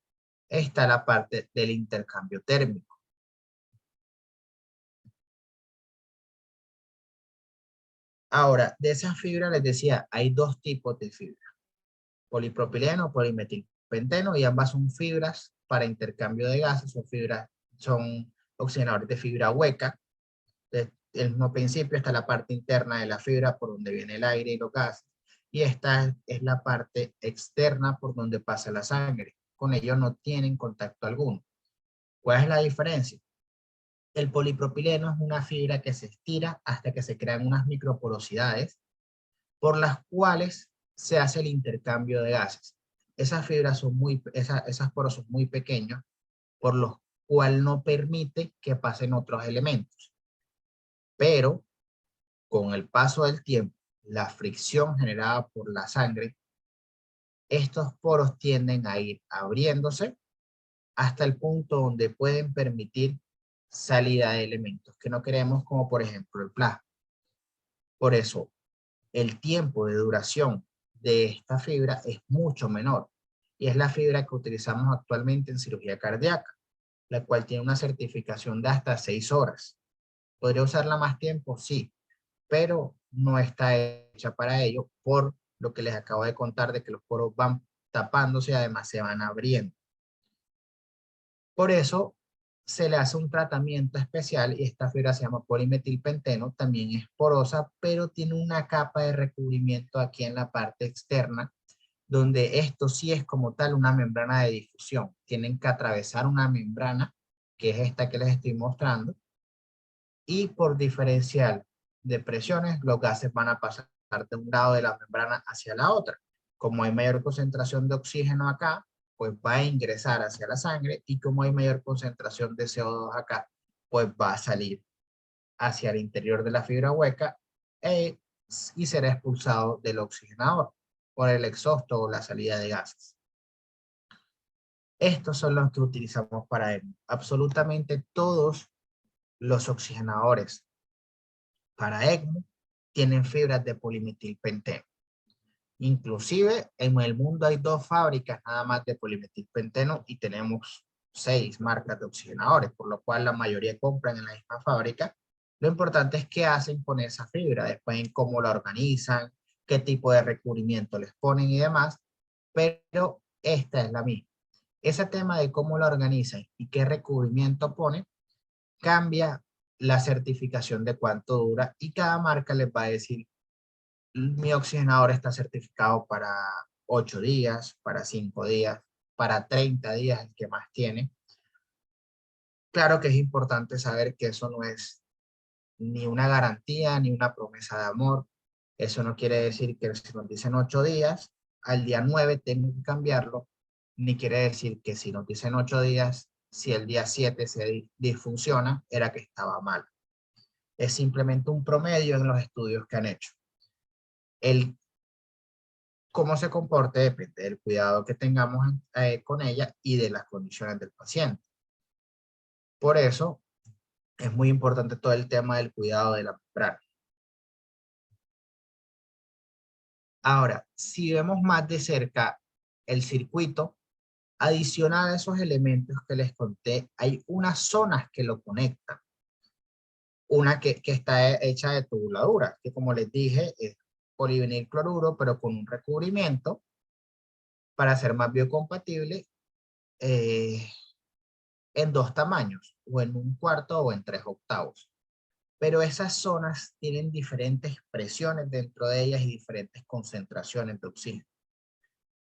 está la parte del intercambio térmico. Ahora, de esas fibras les decía, hay dos tipos de fibra, polipropileno o polimetilpenteno, y ambas son fibras para intercambio de gases, son oxigenadores de fibra hueca. El mismo principio, está la parte interna de la fibra por donde viene el aire y los gases, y esta es la parte externa por donde pasa la sangre. Con ellos no tienen contacto alguno. ¿Cuál es la diferencia? El polipropileno es una fibra que se estira hasta que se crean unas microporosidades por las cuales se hace el intercambio de gases. Esas fibras son esas poros son muy pequeños, por lo cual no permite que pasen otros elementos. Pero con el paso del tiempo, la fricción generada por la sangre, estos poros tienden a ir abriéndose hasta el punto donde pueden permitir salida de elementos que no queremos, como por ejemplo el plasma. Por eso, el tiempo de duración de esta fibra es mucho menor, y es la fibra que utilizamos actualmente en cirugía cardíaca, la cual tiene una certificación de hasta 6 horas. ¿Podría usarla más tiempo? Sí, pero no está hecha para ello, por lo que les acabo de contar de que los poros van tapándose y además se van abriendo. Por eso se le hace un tratamiento especial, y esta fibra se llama polimetilpenteno, también es porosa, pero tiene una capa de recubrimiento aquí en la parte externa, donde esto sí es como tal una membrana de difusión. Tienen que atravesar una membrana, que es esta que les estoy mostrando, y por diferencial de presiones, los gases van a pasar de un lado de la membrana hacia la otra. Como hay mayor concentración de oxígeno acá, pues va a ingresar hacia la sangre, y como hay mayor concentración de CO2 acá, pues va a salir hacia el interior de la fibra hueca y será expulsado del oxigenador por el exhausto o la salida de gases. Estos son los que utilizamos para ECMO. Absolutamente todos los oxigenadores para ECMO tienen fibras de polimetilpenteno. Inclusive en el mundo hay 2 fábricas nada más de polimetilpenteno, y tenemos 6 marcas de oxigenadores, por lo cual la mayoría compran en la misma fábrica. Lo importante es qué hacen con esa fibra, después en cómo la organizan, qué tipo de recubrimiento les ponen y demás, pero esta es la misma. Ese tema de cómo la organizan y qué recubrimiento ponen cambia la certificación de cuánto dura, y cada marca les va a decir: mi oxigenador está certificado para 8 días, para 5 días, para 30 días, el que más tiene. Claro que es importante saber que eso no es ni una garantía ni una promesa de amor. Eso no quiere decir que si nos dicen 8 días, al día 9 tengo que cambiarlo, ni quiere decir que si nos dicen 8 días, si el día 7 se disfunciona, era que estaba mal. Es simplemente un promedio en los estudios que han hecho. El cómo se comporte depende del cuidado que tengamos con ella y de las condiciones del paciente. Por eso, Es muy importante todo el tema del cuidado de la membrana. Ahora, si vemos más de cerca el circuito, adicional a esos elementos que les conté, hay unas zonas que lo conectan. Una que está hecha de tubuladura, que como les dije, es polivinilcloruro, pero con un recubrimiento para ser más biocompatible eh, en 2 tamaños, o en 1/4 o en 3/8. Pero esas zonas tienen diferentes presiones dentro de ellas y diferentes concentraciones de oxígeno.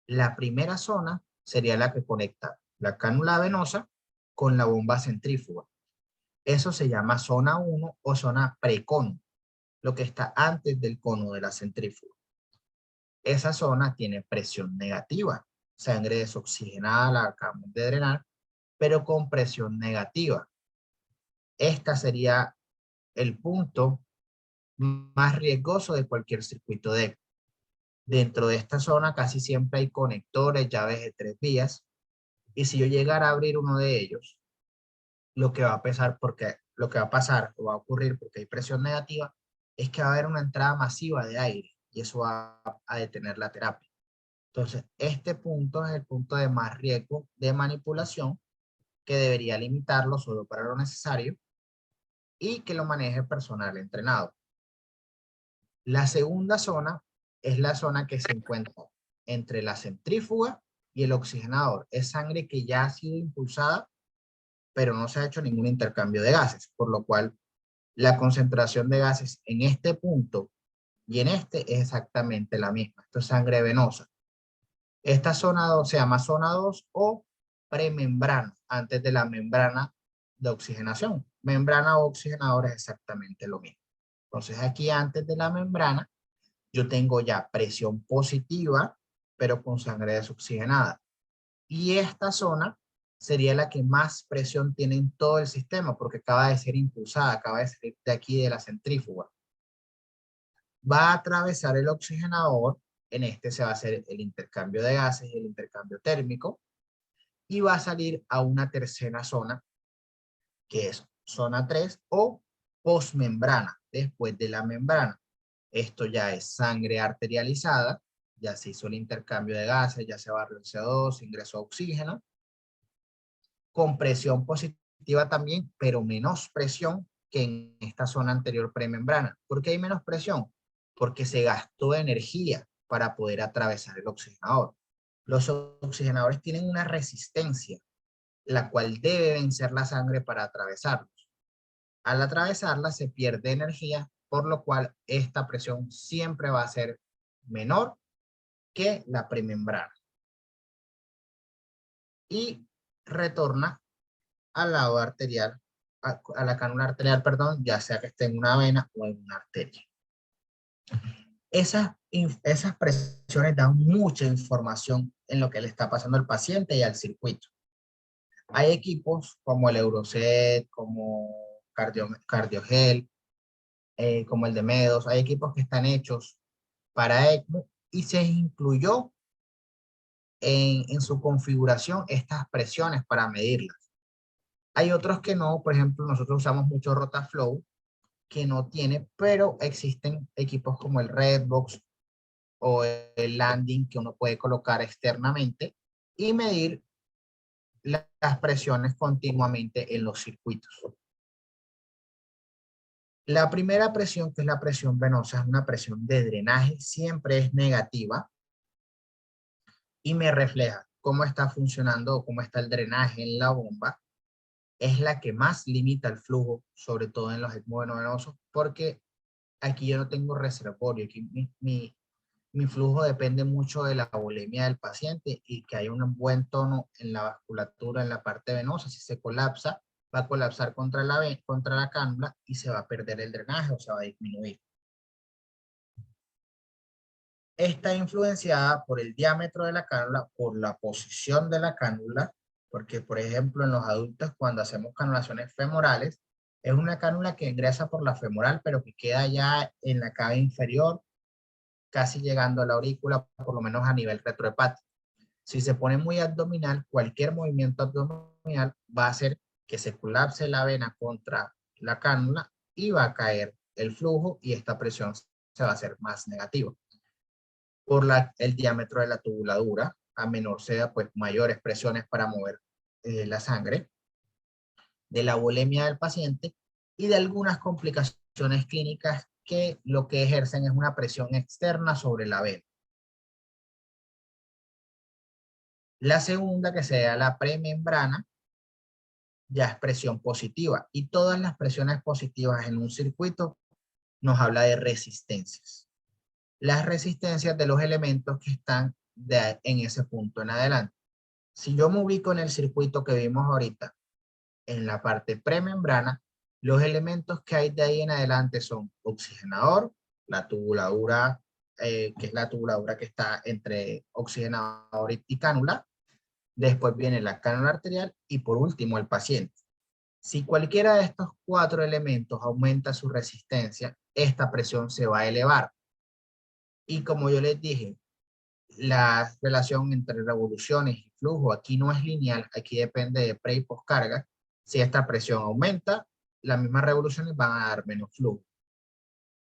La primera zona sería la que conecta la cánula venosa con la bomba centrífuga. Eso se llama zona 1 o zona precono, lo que está antes del cono de la centrífuga. Esa zona tiene presión negativa, sangre desoxigenada la acabamos de drenar, pero con presión negativa. Esta sería el punto más riesgoso de cualquier circuito de ECMO. Dentro de esta zona casi siempre hay conectores, llaves de 3 vías, y si yo llegara a abrir uno de ellos, lo que va a pasar, o va a ocurrir porque hay presión negativa, es que va a haber una entrada masiva de aire, y eso va a detener la terapia. Entonces, este punto es el punto de más riesgo de manipulación, que debería limitarlo solo para lo necesario y que lo maneje el personal entrenado. La segunda zona es la zona que se encuentra entre la centrífuga y el oxigenador. Es sangre que ya ha sido impulsada, pero no se ha hecho ningún intercambio de gases, por lo cual la concentración de gases en este punto y en este es exactamente la misma. Esto es sangre venosa. Esta zona 2 se llama zona 2 o premembrana, antes de la membrana de oxigenación. Membrana o oxigenador es exactamente lo mismo. Entonces aquí antes de la membrana yo tengo ya presión positiva, pero con sangre desoxigenada. Y esta zona sería la que más presión tiene en todo el sistema, porque acaba de ser impulsada, acaba de salir de aquí de la centrífuga. Va a atravesar el oxigenador, en este se va a hacer el intercambio de gases y el intercambio térmico, y va a salir a una tercera zona, que es zona 3 o posmembrana, después de la membrana. Esto ya es sangre arterializada, ya se hizo el intercambio de gases, ya se barrió el CO2, ingresó oxígeno, con presión positiva también, pero menos presión que en esta zona anterior premembrana. ¿Por qué hay menos presión? Porque se gastó energía para poder atravesar el oxigenador. Los oxigenadores tienen una resistencia, la cual debe vencer la sangre para atravesarlos. Al atravesarla se pierde energía, por lo cual esta presión siempre va a ser menor que la premembrana. Y retorna al lado arterial, a la cánula arterial, perdón, ya sea que esté en una vena o en una arteria. Esas presiones dan mucha información en lo que le está pasando al paciente y al circuito. Hay equipos como el Euroset, como Cardiogel, como el de Medos, hay equipos que están hechos para ECMO y se incluyó en su configuración estas presiones para medirlas. Hay otros que no, por ejemplo, nosotros usamos mucho Rotaflow, que no tiene, pero existen equipos como el Redbox o el Landing que uno puede colocar externamente y medir las presiones continuamente en los circuitos. La primera presión, que es la presión venosa, es una presión de drenaje, siempre es negativa y me refleja cómo está funcionando o cómo está el drenaje en la bomba. Es la que más limita el flujo, sobre todo en los ECMO venosos, porque aquí yo no tengo reservorio, aquí mi flujo depende mucho de la volemia del paciente y que haya un buen tono en la vasculatura, en la parte venosa. Si se colapsa, va a colapsar contra la cánula y se va a perder el drenaje o se va a disminuir. Está influenciada por el diámetro de la cánula, por la posición de la cánula, porque por ejemplo en los adultos cuando hacemos canulaciones femorales, es una cánula que ingresa por la femoral, pero que queda ya en la cava inferior, casi llegando a la aurícula, por lo menos a nivel retrohepático. Si se pone muy abdominal, cualquier movimiento abdominal va a hacer que se colapse la vena contra la cánula y va a caer el flujo y esta presión se va a hacer más negativa. Por el diámetro de la tubuladura, a menor sea, pues mayores presiones para mover la sangre, de la volemia del paciente y de algunas complicaciones clínicas que lo que ejercen es una presión externa sobre la vena. La segunda, que sea la premembrana, ya es presión positiva, y todas las presiones positivas en un circuito nos habla de resistencias. Las resistencias de los elementos que están en ese punto en adelante. Si yo me ubico en el circuito que vimos ahorita, en la parte premembrana, los elementos que hay de ahí en adelante son oxigenador, la tubuladura, que es la tubuladura que está entre oxigenador y cánula. Después viene la cánula arterial y por último el paciente. Si cualquiera de estos 4 elementos aumenta su resistencia, esta presión se va a elevar. Y como yo les dije, la relación entre revoluciones y flujo aquí no es lineal, aquí depende de pre y postcarga. Si esta presión aumenta, las mismas revoluciones van a dar menos flujo.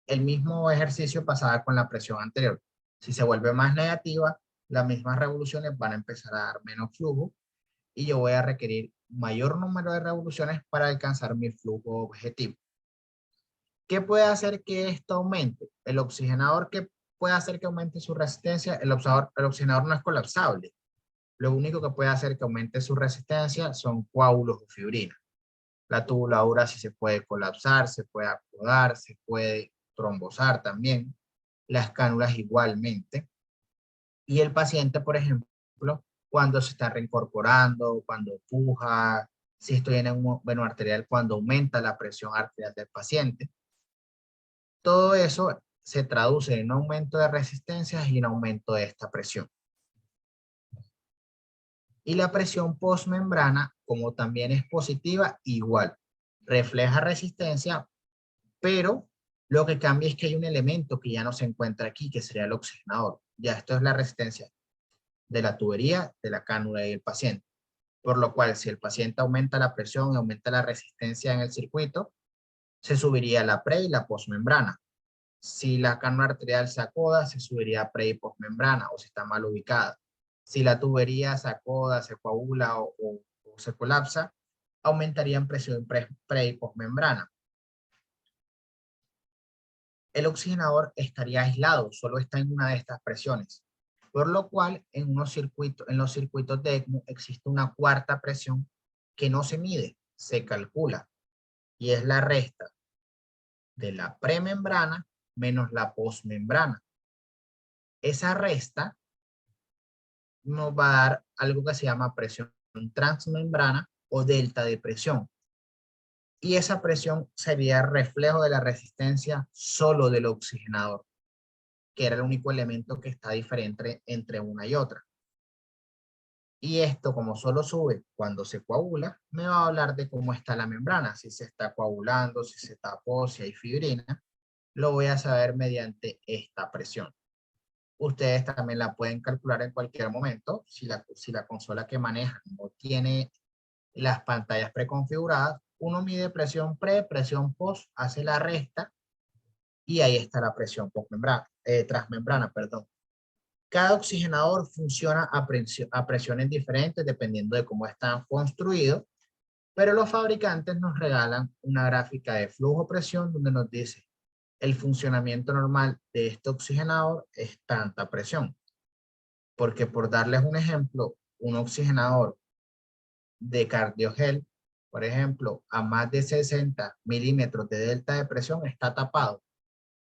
El mismo ejercicio pasaba con la presión anterior. Si se vuelve más negativa, las mismas revoluciones van a empezar a dar menos flujo y yo voy a requerir mayor número de revoluciones para alcanzar mi flujo objetivo. ¿Qué puede hacer que esto aumente? El oxigenador, que puede hacer que aumente su resistencia. El oxigenador no es colapsable. Lo único que puede hacer que aumente su resistencia son coágulos o fibrina. La tubuladura sí se puede colapsar, se puede acomodar, se puede trombosar también. Las cánulas igualmente. Y el paciente, por ejemplo, cuando se está reincorporando, cuando puja, si estoy en un veno arterial, cuando aumenta la presión arterial del paciente. Todo eso se traduce en un aumento de resistencias y un aumento de esta presión. Y la presión postmembrana, como también es positiva, igual. Refleja resistencia, pero lo que cambia es que hay un elemento que ya no se encuentra aquí, que sería el oxigenador. Ya esto es la resistencia de la tubería, de la cánula y del paciente. Por lo cual, si el paciente aumenta la presión y aumenta la resistencia en el circuito, se subiría la pre y la postmembrana. Si la cánula arterial se acoda, se subiría pre y postmembrana o si está mal ubicada. Si la tubería se acoda, se coagula o se colapsa, aumentarían presión pre y postmembrana. El oxigenador estaría aislado, solo está en una de estas presiones. Por lo cual, en los circuitos de ECMO existe una cuarta presión que no se mide, se calcula. Y es la resta de la premembrana menos la postmembrana. Esa resta nos va a dar algo que se llama presión transmembrana o delta de presión. Y esa presión sería reflejo de la resistencia solo del oxigenador, que era el único elemento que está diferente entre una y otra. Y esto, como solo sube cuando se coagula, me va a hablar de cómo está la membrana, si se está coagulando, si se tapó, si hay fibrina. Lo voy a saber mediante esta presión. Ustedes también la pueden calcular en cualquier momento. Si la consola que manejan no tiene las pantallas preconfiguradas, uno mide presión pre, presión post, hace la resta y ahí está la presión transmembrana, perdón. Cada oxigenador funciona a presiones diferentes dependiendo de cómo están construidos, pero los fabricantes nos regalan una gráfica de flujo-presión donde nos dice el funcionamiento normal de este oxigenador es tanta presión. Porque por darles un ejemplo, un oxigenador de cardiogel, por ejemplo, a más de 60 milímetros de delta de presión está tapado.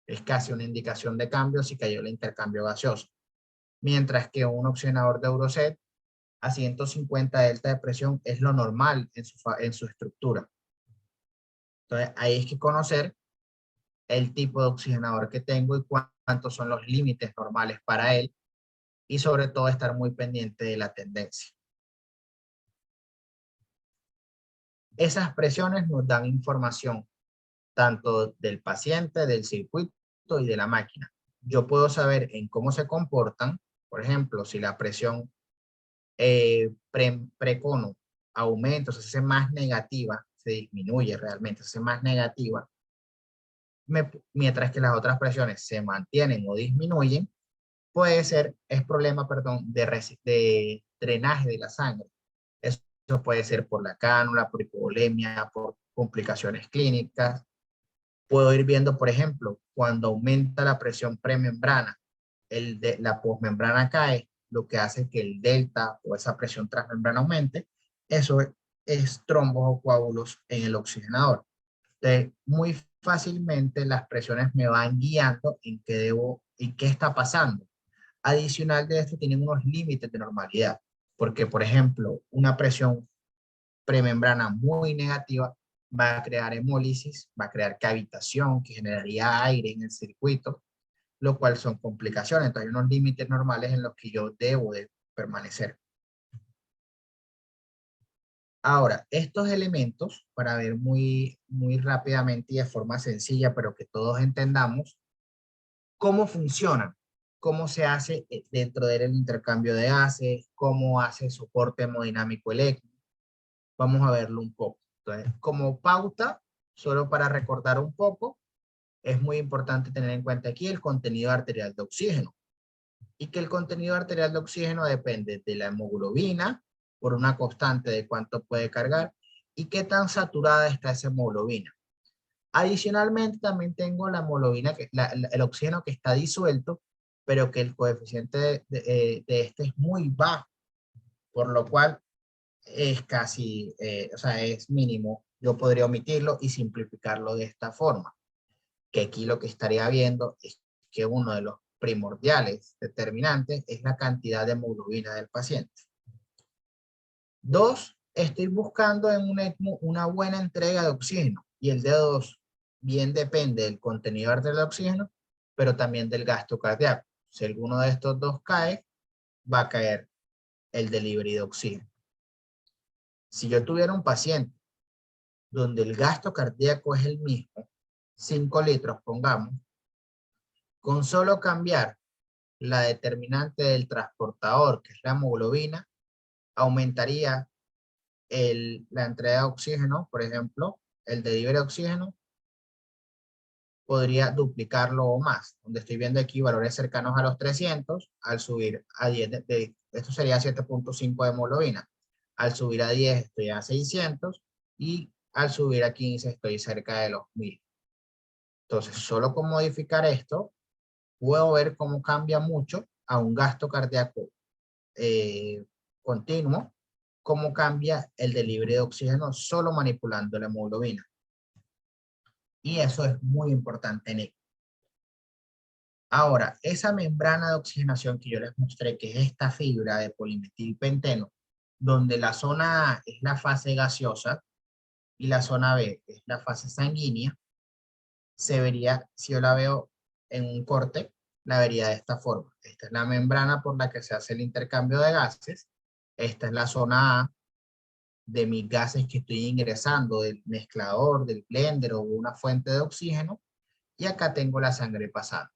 Es casi una indicación de cambio si cayó el intercambio gaseoso. Mientras que un oxigenador de Euroset a 150 delta de presión es lo normal en su estructura. Entonces, ahí es que conocer el tipo de oxigenador que tengo y cuántos son los límites normales para él y sobre todo estar muy pendiente de la tendencia. Esas presiones nos dan información tanto del paciente, del circuito y de la máquina. Yo puedo saber en cómo se comportan, por ejemplo, si la presión precono aumenta, o sea, se hace más negativa, se disminuye realmente, se hace más negativa, mientras que las otras presiones se mantienen o disminuyen, es problema, perdón, de drenaje de la sangre. Eso puede ser por la cánula, por hipovolemia, por complicaciones clínicas. Puedo ir viendo, por ejemplo, cuando aumenta la presión premembrana, la posmembrana cae, lo que hace que el delta o esa presión transmembrana aumente. Eso es trombos o coágulos en el oxigenador. Entonces, muy fácilmente las presiones me van guiando en qué está pasando. Adicional de esto, tienen unos límites de normalidad, porque, por ejemplo, una presión premembrana muy negativa va a crear hemólisis, va a crear cavitación que generaría aire en el circuito, lo cual son complicaciones. Entonces hay unos límites normales en los que yo debo de permanecer. Ahora, estos elementos, para ver muy rápidamente y de forma sencilla, pero que todos entendamos, cómo funcionan, cómo se hace dentro del intercambio de gases, cómo hace soporte hemodinámico eléctrico. Vamos a verlo un poco. Entonces, como pauta, solo para recordar un poco, es muy importante tener en cuenta aquí el contenido arterial de oxígeno. Y que el contenido arterial de oxígeno depende de la hemoglobina, por una constante de cuánto puede cargar, y qué tan saturada está esa hemoglobina. Adicionalmente, también tengo la hemoglobina, el oxígeno que está disuelto, pero que el coeficiente de este es muy bajo, por lo cual es casi, o sea, es mínimo. Yo podría omitirlo y simplificarlo de esta forma, que aquí lo que estaría viendo es que uno de los primordiales determinantes es la cantidad de hemoglobina del paciente. Dos, estoy buscando en un ECMO una buena entrega de oxígeno, y el D2 bien depende del contenido arterial de oxígeno, pero también del gasto cardíaco. Si alguno de estos dos cae, va a caer el delivery de oxígeno. Si yo tuviera un paciente donde el gasto cardíaco es el mismo, 5 litros pongamos, con solo cambiar la determinante del transportador, que es la hemoglobina, aumentaría la entrega de oxígeno, por ejemplo, el delivery de oxígeno, podría duplicarlo o más, donde estoy viendo aquí valores cercanos a los 300, al subir a 10, esto sería 7.5 de hemoglobina, al subir a 10 estoy a 600, y al subir a 15 estoy cerca de los 1000. Entonces, solo con modificar esto, puedo ver cómo cambia mucho a un gasto cardíaco continuo, cómo cambia el delivery de oxígeno solo manipulando la hemoglobina. Y eso es muy importante en él. Ahora, esa membrana de oxigenación que yo les mostré, que es esta fibra de polimetilpenteno, donde la zona A es la fase gaseosa y la zona B es la fase sanguínea, se vería, si yo la veo en un corte, la vería de esta forma. Esta es la membrana por la que se hace el intercambio de gases. Esta es la zona A de mis gases que estoy ingresando del mezclador, del blender o una fuente de oxígeno. Y acá tengo la sangre pasando.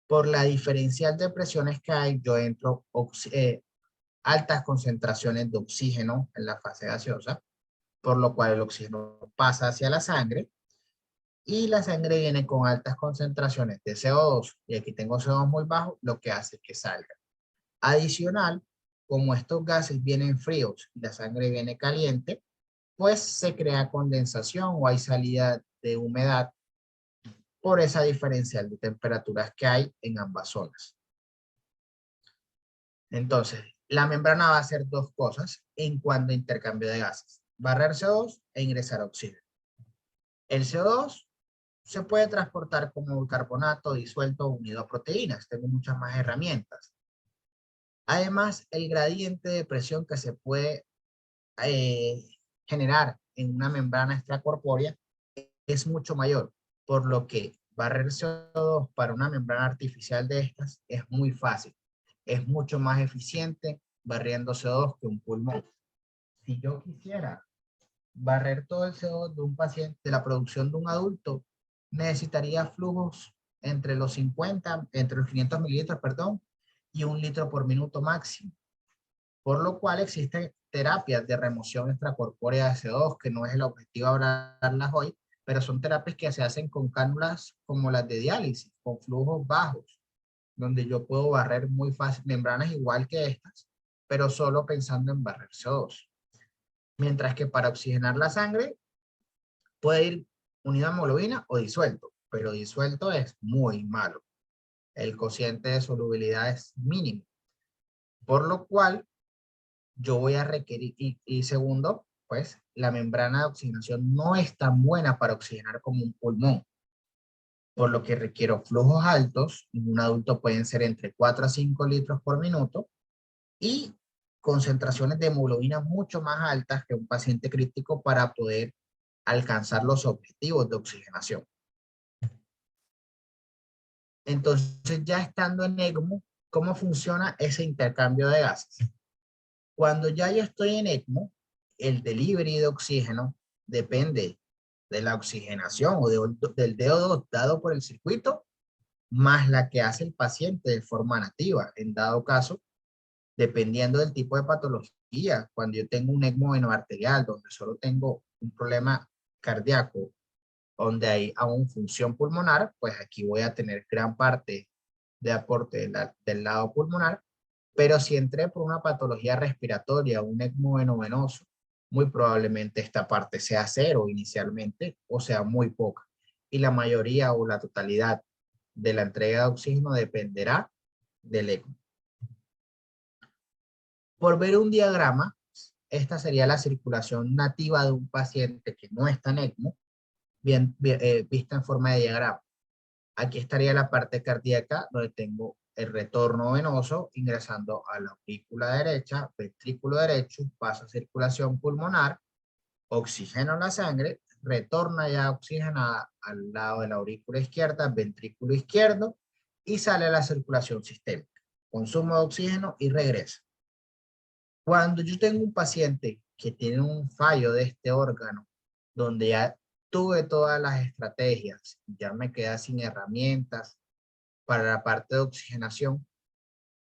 Por la diferencial de presiones que hay, yo entro altas concentraciones de oxígeno en la fase gaseosa, por lo cual el oxígeno pasa hacia la sangre, y la sangre viene con altas concentraciones de CO2, y aquí tengo CO2 muy bajo, lo que hace que salga. Adicional, como estos gases vienen fríos y la sangre viene caliente, pues se crea condensación o hay salida de humedad por esa diferencial de temperaturas que hay en ambas zonas. Entonces, la membrana va a hacer dos cosas en cuanto a intercambio de gases: barrer CO2 e ingresar oxígeno. El CO2 se puede transportar como bicarbonato disuelto unido a proteínas. Tengo muchas más herramientas. Además, el gradiente de presión que se puede eh, generar en una membrana extracorpórea es mucho mayor, por lo que barrer CO2 para una membrana artificial de estas es muy fácil. Es mucho más eficiente barriendo CO2 que un pulmón. Si yo quisiera barrer todo el CO2 de un paciente, de la producción de un adulto, necesitaría flujos entre los 500 mililitros, perdón, y 1 litro por minuto máximo. por lo cual existen terapias de remoción extracorpórea de CO2, que no es el objetivo hablarlas hoy, pero son terapias que se hacen con cánulas como las de diálisis, con flujos bajos, donde yo puedo barrer muy fácil, membranas igual que estas, pero solo pensando en barrer CO2. Mientras que para oxigenar la sangre puede ir unido a hemoglobina o disuelto, pero disuelto es muy malo. El cociente de solubilidad es mínimo, por lo cual yo voy a requerir, y segundo, pues la membrana de oxigenación no es tan buena para oxigenar como un pulmón, por lo que requiero flujos altos. En un adulto pueden ser entre 4 a 5 litros por minuto y concentraciones de hemoglobina mucho más altas que un paciente crítico para poder alcanzar los objetivos de oxigenación. Entonces, ya estando en ECMO, ¿cómo funciona ese intercambio de gases? Cuando ya yo estoy en ECMO, el delivery de oxígeno depende de la oxigenación o del DO2 dado por el circuito, más la que hace el paciente de forma nativa. En dado caso, dependiendo del tipo de patología, cuando yo tengo un ECMO venoarterial, donde solo tengo un problema cardíaco, donde hay aún función pulmonar, pues aquí voy a tener gran parte de aporte del lado pulmonar, pero si entré por una patología respiratoria, un ECMO venoso, muy probablemente esta parte sea cero inicialmente o sea muy poca. Y la mayoría o la totalidad de la entrega de oxígeno dependerá del ECMO. Por ver un diagrama, esta sería la circulación nativa de un paciente que no está en ECMO, vista en forma de diagrama. Aquí estaría la parte cardíaca, donde tengo el retorno venoso ingresando a la aurícula derecha, ventrículo derecho, pasa a circulación pulmonar, oxigena la sangre, retorna ya oxigenada al lado de la aurícula izquierda, ventrículo izquierdo, y sale a la circulación sistémica. Consumo de oxígeno y regresa. Cuando yo tengo un paciente que tiene un fallo de este órgano, donde ya tuve todas las estrategias, ya me quedé sin herramientas para la parte de oxigenación,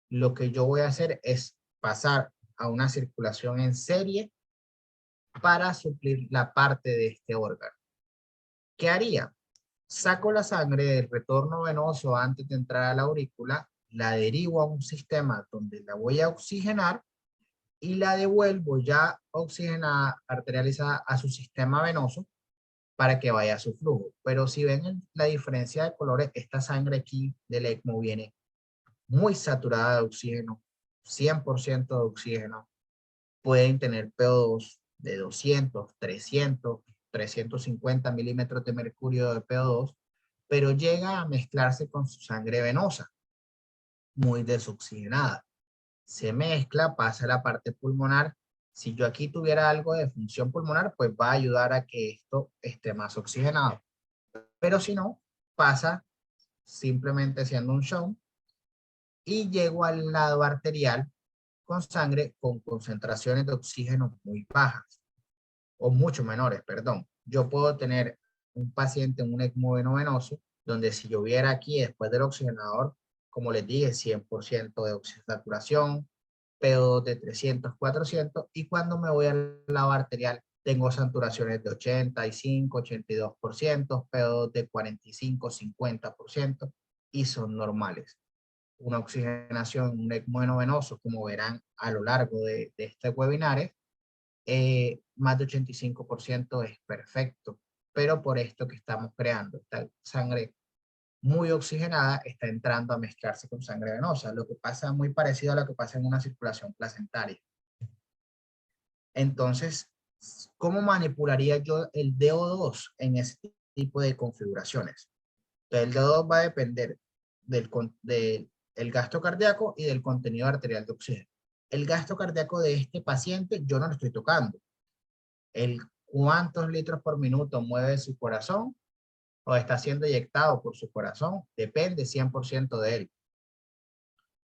lo que yo voy a hacer es pasar a una circulación en serie para suplir la parte de este órgano. ¿Qué haría? Saco la sangre del retorno venoso antes de entrar a la aurícula, la derivo a un sistema donde la voy a oxigenar y la devuelvo ya oxigenada, arterializada a su sistema venoso para que vaya a su flujo. Pero si ven la diferencia de colores, esta sangre aquí del ECMO viene muy saturada de oxígeno, 100% de oxígeno. Pueden tener PO2 de 200, 300, 350 milímetros de mercurio de PO2, pero llega a mezclarse con su sangre venosa, muy desoxigenada. Se mezcla, pasa a la parte pulmonar. Si yo aquí tuviera algo de función pulmonar, pues va a ayudar a que esto esté más oxigenado. Pero si no, pasa simplemente siendo un show y llego al lado arterial con sangre con concentraciones de oxígeno muy bajas o mucho menores, perdón. Yo puedo tener un paciente en un ECMO venoso, donde si yo viera aquí después del oxigenador, como les dije, 100% de oxisaturación, PO2 de 300, 400, y cuando me voy al lado arterial, tengo saturaciones de 85, 82%, PO2 de 45, 50%, y son normales. Una oxigenación, un ECMO venoso, como verán a lo largo de este webinar, más de 85% es perfecto, pero por esto que estamos creando, esta sangre muy oxigenada está entrando a mezclarse con sangre venosa, lo que pasa muy parecido a lo que pasa en una circulación placentaria. Entonces, ¿cómo manipularía yo el DO2 en ese tipo de configuraciones? Entonces, el DO2 va a depender del gasto cardíaco y del contenido arterial de oxígeno. El gasto cardíaco de este paciente yo no lo estoy tocando. El cuántos litros por minuto mueve su corazón o está siendo inyectado por su corazón depende 100% de él.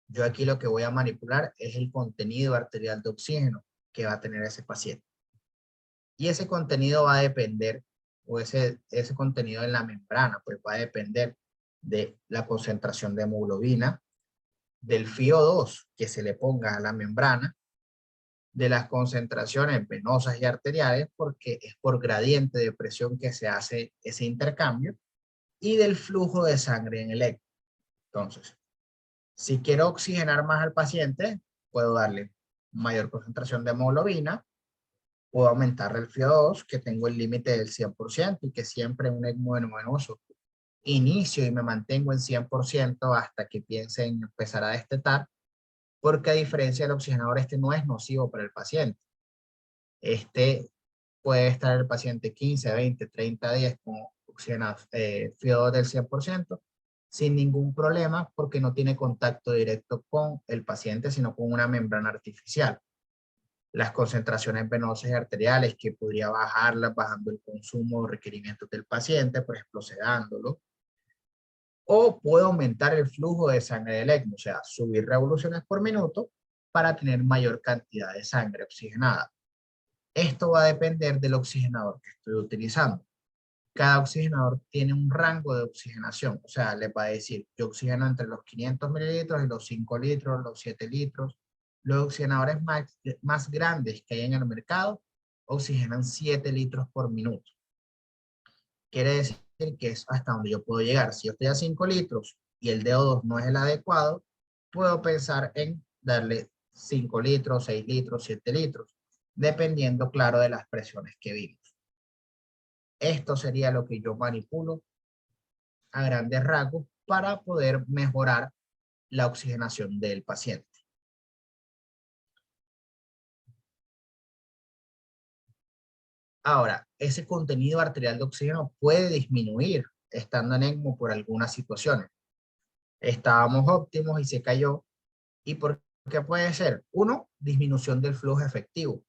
Yo aquí lo que voy a manipular es el contenido arterial de oxígeno que va a tener ese paciente. Y ese contenido va a depender, o ese contenido en la membrana, pues va a depender de la concentración de hemoglobina, del FiO2 que se le ponga a la membrana de las concentraciones venosas y arteriales, porque es por gradiente de presión que se hace ese intercambio, y del flujo de sangre en el ECMO. Entonces, si quiero oxigenar más al paciente, puedo darle mayor concentración de hemoglobina, puedo aumentarle el FiO2, que tengo el límite del 100% y que siempre en un ECMO venoso inicio y me mantengo en 100% hasta que piense en empezar a destetar, porque a diferencia del oxigenador, este no es nocivo para el paciente. Este puede estar el paciente 15, 20, 30 días con oxígeno, FiO2 del 100%, sin ningún problema, porque no tiene contacto directo con el paciente, sino con una membrana artificial. Las concentraciones venosas y arteriales, que podría bajarlas bajando el consumo o requerimientos del paciente, por ejemplo, sedándolo. O puedo aumentar el flujo de sangre del ECMO, o sea, subir revoluciones por minuto para tener mayor cantidad de sangre oxigenada. Esto va a depender del oxigenador que estoy utilizando. Cada oxigenador tiene un rango de oxigenación, o sea, le va a decir, yo oxigeno entre los 500 mililitros y los 5 litros, los 7 litros. Los oxigenadores más grandes que hay en el mercado oxigenan 7 litros por minuto. Quiere decir que es hasta donde yo puedo llegar. Si yo estoy a 5 litros y el DO2 no es el adecuado, puedo pensar en darle 5 litros, 6 litros, 7 litros, dependiendo, claro, de las presiones que vimos. Esto sería lo que yo manipulo a grandes rasgos para poder mejorar la oxigenación del paciente. Ahora, ese contenido arterial de oxígeno puede disminuir estando en ECMO por algunas situaciones. Estábamos óptimos y se cayó. ¿Y por qué puede ser? Uno, disminución del flujo efectivo.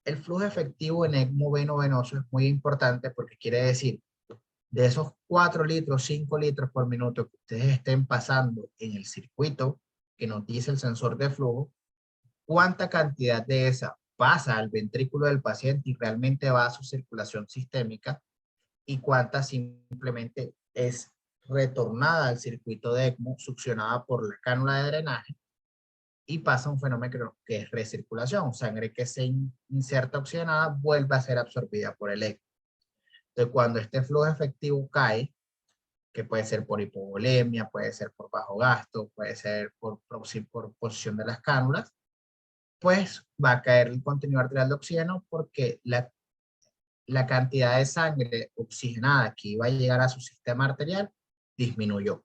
El flujo efectivo en ECMO venoso es muy importante porque quiere decir, de esos 4 litros, 5 litros por minuto que ustedes estén pasando en el circuito que nos dice el sensor de flujo, ¿cuánta cantidad de esa pasa al ventrículo del paciente y realmente va a su circulación sistémica? ¿Y cuánta simplemente es retornada al circuito de ECMO, succionada por la cánula de drenaje, y pasa un fenómeno que es recirculación? Sangre que se inserta oxigenada vuelve a ser absorbida por el ECMO. Entonces, cuando este flujo efectivo cae, que puede ser por hipovolemia, puede ser por bajo gasto, puede ser por posición de las cánulas, pues va a caer el contenido arterial de oxígeno porque la cantidad de sangre oxigenada que iba a llegar a su sistema arterial disminuyó.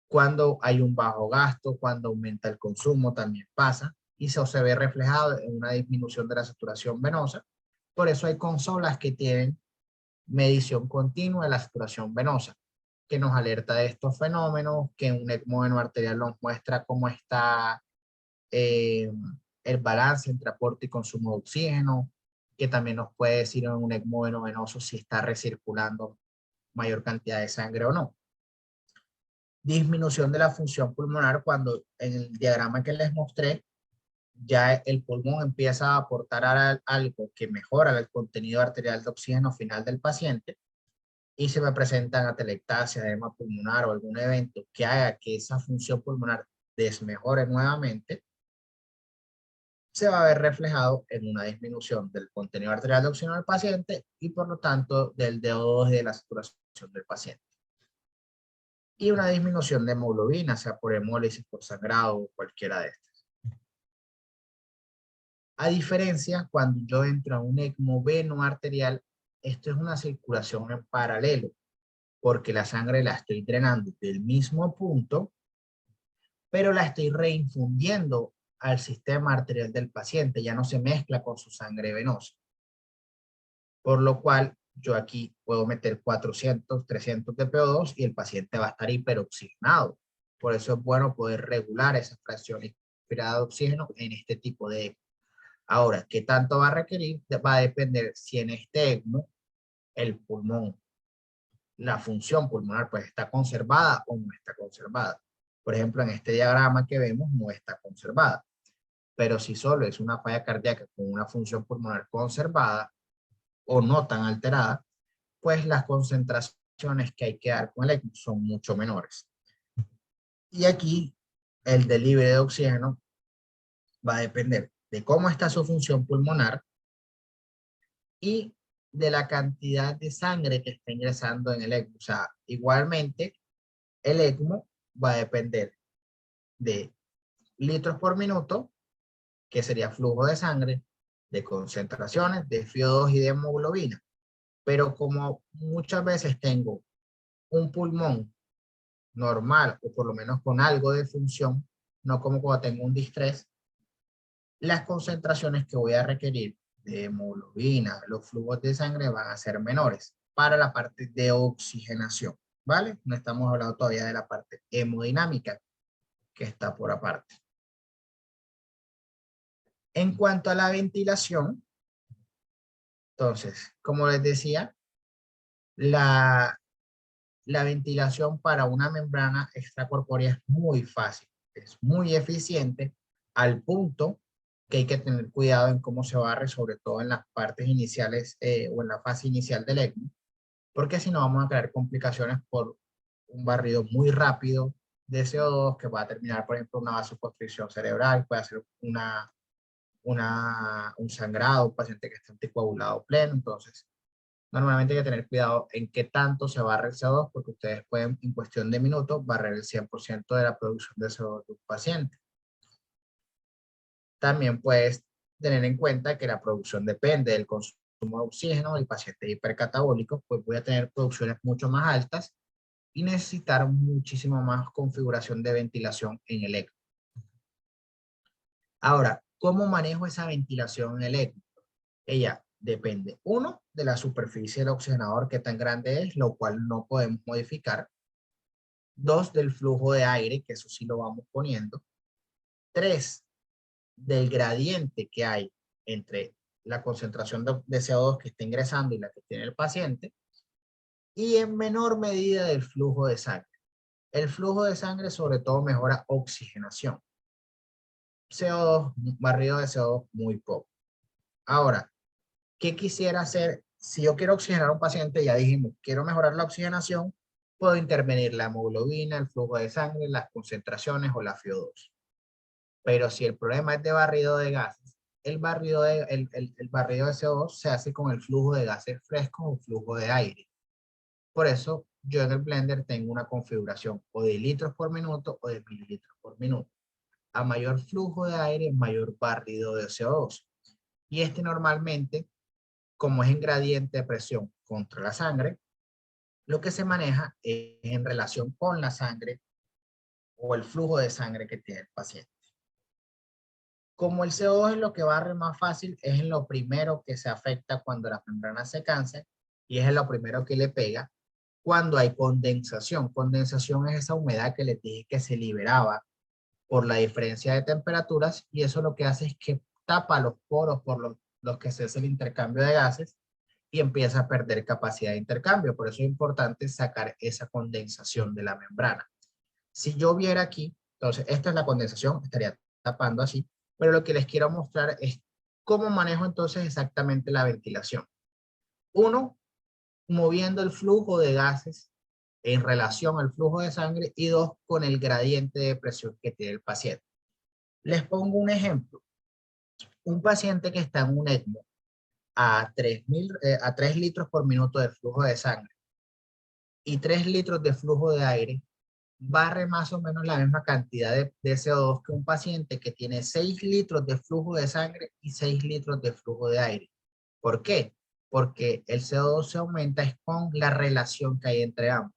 Cuando hay un bajo gasto, cuando aumenta el consumo, también pasa, y eso se ve reflejado en una disminución de la saturación venosa. Por eso hay consolas que tienen medición continua de la saturación venosa, que nos alerta de estos fenómenos, que un ECMO arterial nos muestra cómo está el balance entre aporte y consumo de oxígeno, que también nos puede decir en un ECMO venoso si está recirculando mayor cantidad de sangre o no. Disminución de la función pulmonar, cuando en el diagrama que les mostré, ya el pulmón empieza a aportar algo que mejora el contenido arterial de oxígeno final del paciente, y se me presentan atelectasia, edema pulmonar o algún evento que haga que esa función pulmonar desmejore nuevamente, se va a ver reflejado en una disminución del contenido arterial de oxígeno del paciente y por lo tanto del DO2 y de la saturación del paciente. Y una disminución de hemoglobina, sea por hemólisis, por sangrado o cualquiera de estas. A diferencia, cuando yo entro a un ECMO veno-arterial, esto es una circulación en paralelo, porque la sangre la estoy drenando del mismo punto, pero la estoy reinfundiendo al sistema arterial del paciente, ya no se mezcla con su sangre venosa. Por lo cual, yo aquí puedo meter 400, 300 de PO2 y el paciente va a estar hiperoxigenado. Por eso es bueno poder regular esa fracción inspirada de oxígeno en este tipo de ECMO. Ahora, ¿qué tanto va a requerir? Va a depender si en este ECMO el pulmón, la función pulmonar, pues está conservada o no está conservada. Por ejemplo, en este diagrama que vemos no está conservada. Pero si solo es una falla cardíaca con una función pulmonar conservada o no tan alterada, pues las concentraciones que hay que dar con el ECMO son mucho menores. Y aquí el delivery de oxígeno va a depender de cómo está su función pulmonar y de la cantidad de sangre que está ingresando en el ECMO. O sea, igualmente, el ECMO va a depender de litros por minuto, que sería flujo de sangre, de concentraciones, de FiO2 y de hemoglobina. Pero como muchas veces tengo un pulmón normal o por lo menos con algo de función, no como cuando tengo un distrés, las concentraciones que voy a requerir de hemoglobina, los flujos de sangre van a ser menores para la parte de oxigenación, ¿vale? No estamos hablando todavía de la parte hemodinámica, que está por aparte. En cuanto a la ventilación, entonces, como les decía, la ventilación para una membrana extracorpórea es muy fácil, es muy eficiente, al punto que hay que tener cuidado en cómo se barre, sobre todo en las partes iniciales o en la fase inicial del ECMO, porque si no vamos a crear complicaciones por un barrido muy rápido de CO2 que va a terminar, por ejemplo, una vasoconstricción cerebral, puede hacer un sangrado, un paciente que está anticoagulado pleno. Entonces, normalmente hay que tener cuidado en qué tanto se barre el CO2, porque ustedes pueden, en cuestión de minutos, barrer el 100% de la producción de CO2 de un paciente. También puedes tener en cuenta que la producción depende del consumo de oxígeno. El paciente hipercatabólico, pues voy a tener producciones mucho más altas y necesitar muchísimo más configuración de ventilación en el ECMO. Ahora, ¿cómo manejo esa ventilación en el ECMO? Ella depende, uno, de la superficie del oxigenador, qué tan grande es, lo cual no podemos modificar. Dos, del flujo de aire, que eso sí lo vamos poniendo. Tres, del gradiente que hay entre la concentración de CO2 que está ingresando y la que tiene el paciente. Y en menor medida del flujo de sangre. El flujo de sangre sobre todo mejora oxigenación. CO2, barrido de CO2 muy poco. Ahora, ¿qué quisiera hacer? Si yo quiero oxigenar a un paciente, ya dijimos, quiero mejorar la oxigenación, puedo intervenir la hemoglobina, el flujo de sangre, las concentraciones o la FiO2. Pero si el problema es de barrido de gases, el barrido de CO2 se hace con el flujo de gases frescos o flujo de aire. Por eso yo en el Blender tengo una configuración o de litros por minuto o de mililitros por minuto. A mayor flujo de aire, mayor barrido de CO2. Y este normalmente, como es en gradiente de presión contra la sangre, lo que se maneja es en relación con la sangre o el flujo de sangre que tiene el paciente. Como el CO2 es lo que barre más fácil, es en lo primero que se afecta cuando las membranas se cansan y es en lo primero que le pega cuando hay condensación. Condensación es esa humedad que les dije que se liberaba por la diferencia de temperaturas, y eso lo que hace es que tapa los poros por los que se hace el intercambio de gases y empieza a perder capacidad de intercambio. Por eso es importante sacar esa condensación de la membrana. Si yo viera aquí, entonces esta es la condensación, estaría tapando así, pero lo que les quiero mostrar es cómo manejo entonces exactamente la ventilación. Uno, moviendo el flujo de gases en relación al flujo de sangre, y dos, con el gradiente de presión que tiene el paciente. Les pongo un ejemplo. Un paciente que está en un ECMO a 3 litros por minuto de flujo de sangre y 3 litros de flujo de aire, barre más o menos la misma cantidad de CO2 que un paciente que tiene 6 litros de flujo de sangre y 6 litros de flujo de aire. ¿Por qué? Porque el CO2 se aumenta es con la relación que hay entre ambos.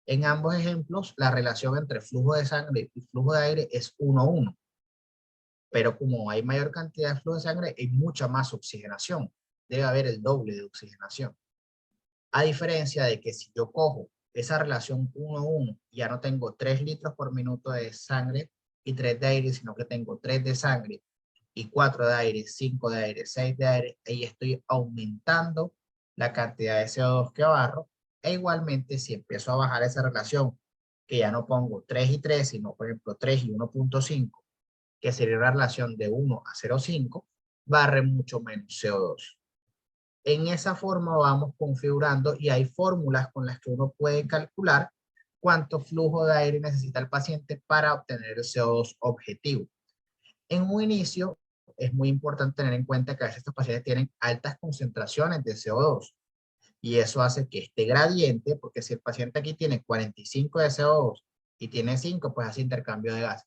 En ambos ejemplos, la relación entre flujo de sangre y flujo de aire es 1:1. Pero como hay mayor cantidad de flujo de sangre, hay mucha más oxigenación. Debe haber el doble de oxigenación. A diferencia de que si yo cojo esa relación 1:1, ya no tengo 3 litros por minuto de sangre y 3 de aire, sino que tengo 3 de sangre y 4 de aire, 5 de aire, 6 de aire, ahí estoy aumentando la cantidad de CO2 que barro. E igualmente, si empiezo a bajar esa relación, que ya no pongo 3 y 3, sino por ejemplo 3 y 1.5, que sería una relación de 1 a 0.5, barre mucho menos CO2. En esa forma vamos configurando y hay fórmulas con las que uno puede calcular cuánto flujo de aire necesita el paciente para obtener el CO2 objetivo. En un inicio, es muy importante tener en cuenta que a veces estos pacientes tienen altas concentraciones de CO2 y eso hace que este gradiente, porque si el paciente aquí tiene 45 de CO2 y tiene 5, pues hace intercambio de gas.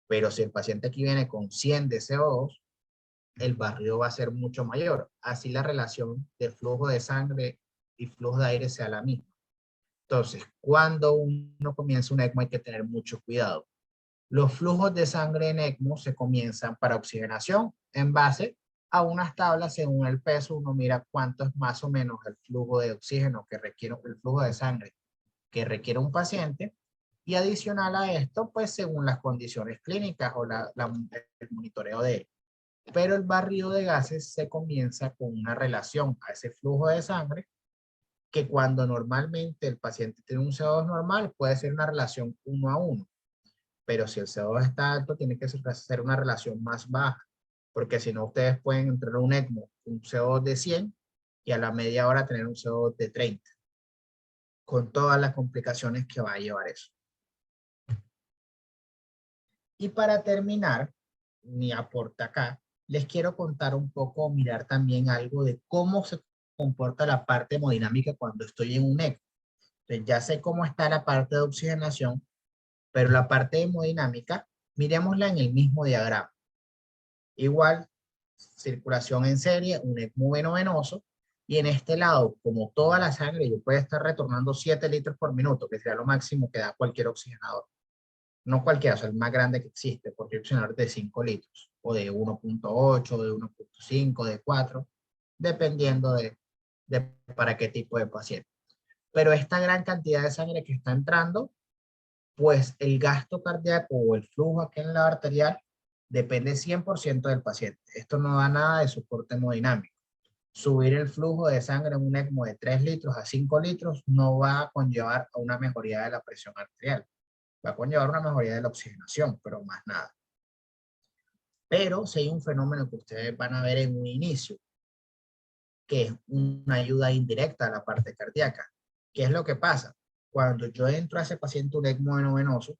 Pero si el paciente aquí viene con 100 de CO2, el barrido va a ser mucho mayor. Así la relación de flujo de sangre y flujo de aire sea la misma. Entonces, cuando uno comienza un ECMO hay que tener mucho cuidado. Los flujos de sangre en ECMO se comienzan para oxigenación en base a unas tablas según el peso. Uno mira cuánto es más o menos el flujo de oxígeno que requiere, el flujo de sangre que requiere un paciente. Y adicional a esto, pues según las condiciones clínicas o el monitoreo de él. Pero el barrido de gases se comienza con una relación a ese flujo de sangre que cuando normalmente el paciente tiene un CO2 normal puede ser una relación 1 a 1. Pero si el CO2 está alto, tiene que ser una relación más baja, porque si no, ustedes pueden entrar a un ECMO, un CO2 de 100 y a la media hora tener un CO2 de 30, con todas las complicaciones que va a llevar eso. Y para terminar, mi aporte acá, les quiero contar un poco, mirar también algo de cómo se comporta la parte hemodinámica cuando estoy en un ECMO. Entonces, ya sé cómo está la parte de oxigenación, pero la parte hemodinámica, miremosla en el mismo diagrama. Igual, circulación en serie, un ECMO venoso, y en este lado, como toda la sangre, yo puedo estar retornando 7 litros por minuto, que sería lo máximo que da cualquier oxigenador. No cualquiera, o sea, el más grande que existe, porque hay oxigenadores de 5 litros, o de 1.8, de 1.5, de 4, dependiendo de para qué tipo de paciente. Pero esta gran cantidad de sangre que está entrando, pues el gasto cardíaco o el flujo aquí en la arterial depende 100% del paciente. Esto no da nada de soporte hemodinámico. Subir el flujo de sangre en un ECMO de 3 litros a 5 litros no va a conllevar a una mejoría de la presión arterial. Va a conllevar una mejoría de la oxigenación, pero más nada. Pero si hay un fenómeno que ustedes van a ver en un inicio, que es una ayuda indirecta a la parte cardíaca. ¿Qué es lo que pasa? Cuando yo entro a ese paciente un ECMO venoso,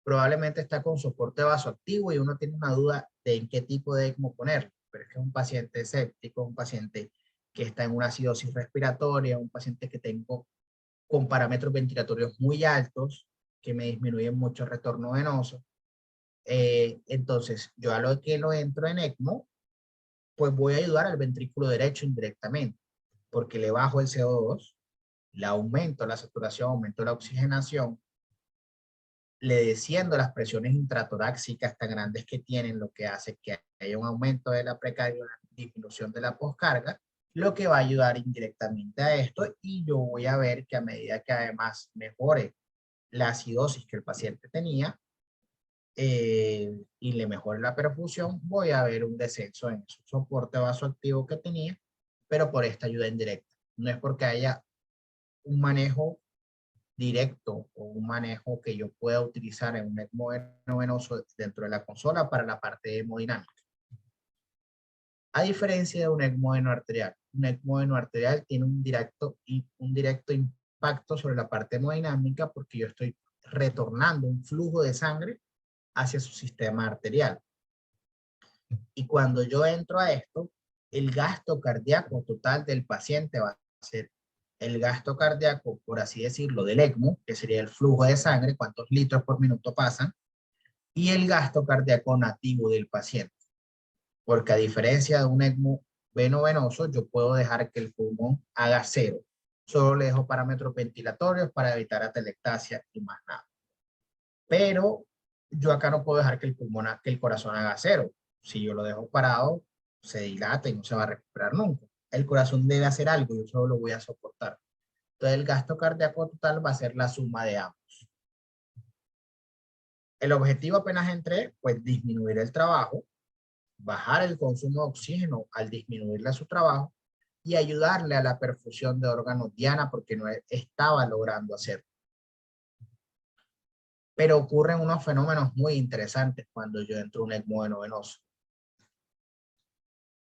probablemente está con soporte vasoactivo y uno tiene una duda de en qué tipo de ECMO ponerlo. Pero es que es un paciente escéptico, un paciente que está en una acidosis respiratoria, un paciente que tengo con parámetros ventilatorios muy altos, que me disminuyen mucho el retorno venoso. Entonces, yo a lo que lo entro en ECMO, pues voy a ayudar al ventrículo derecho indirectamente, porque le bajo el CO2, le aumento la saturación, aumento la oxigenación, le desciendo las presiones intratorácicas tan grandes que tienen, lo que hace que haya un aumento de la precardia, una disminución de la poscarga, lo que va a ayudar indirectamente a esto, y yo voy a ver que a medida que además mejore la acidosis que el paciente tenía, y le mejore la perfusión, voy a ver un descenso en su soporte vasoactivo que tenía, pero por esta ayuda indirecta. No es porque haya un manejo directo o un manejo que yo pueda utilizar en un ECMO venoso dentro de la consola para la parte hemodinámica. A diferencia de un ECMO arterial, un ECMO arterial tiene un directo impacto sobre la parte hemodinámica porque yo estoy retornando un flujo de sangre hacia su sistema arterial. Y cuando yo entro a esto, el gasto cardíaco total del paciente va a ser el gasto cardíaco, por así decirlo, del ECMO, que sería el flujo de sangre, cuántos litros por minuto pasan, y el gasto cardíaco nativo del paciente. Porque a diferencia de un ECMO venoso, yo puedo dejar que el pulmón haga cero. Solo le dejo parámetros ventilatorios para evitar atelectasia y más nada. Pero yo acá no puedo dejar que el corazón haga cero. Si yo lo dejo parado, se dilata y no se va a recuperar nunca. El corazón debe hacer algo y yo solo lo voy a soportar. Entonces el gasto cardíaco total va a ser la suma de ambos. El objetivo apenas entré, pues disminuir el trabajo, bajar el consumo de oxígeno al disminuirle su trabajo y ayudarle a la perfusión de órganos diana porque no estaba logrando hacerlo. Pero ocurren unos fenómenos muy interesantes cuando yo entro a un ECMO venoso.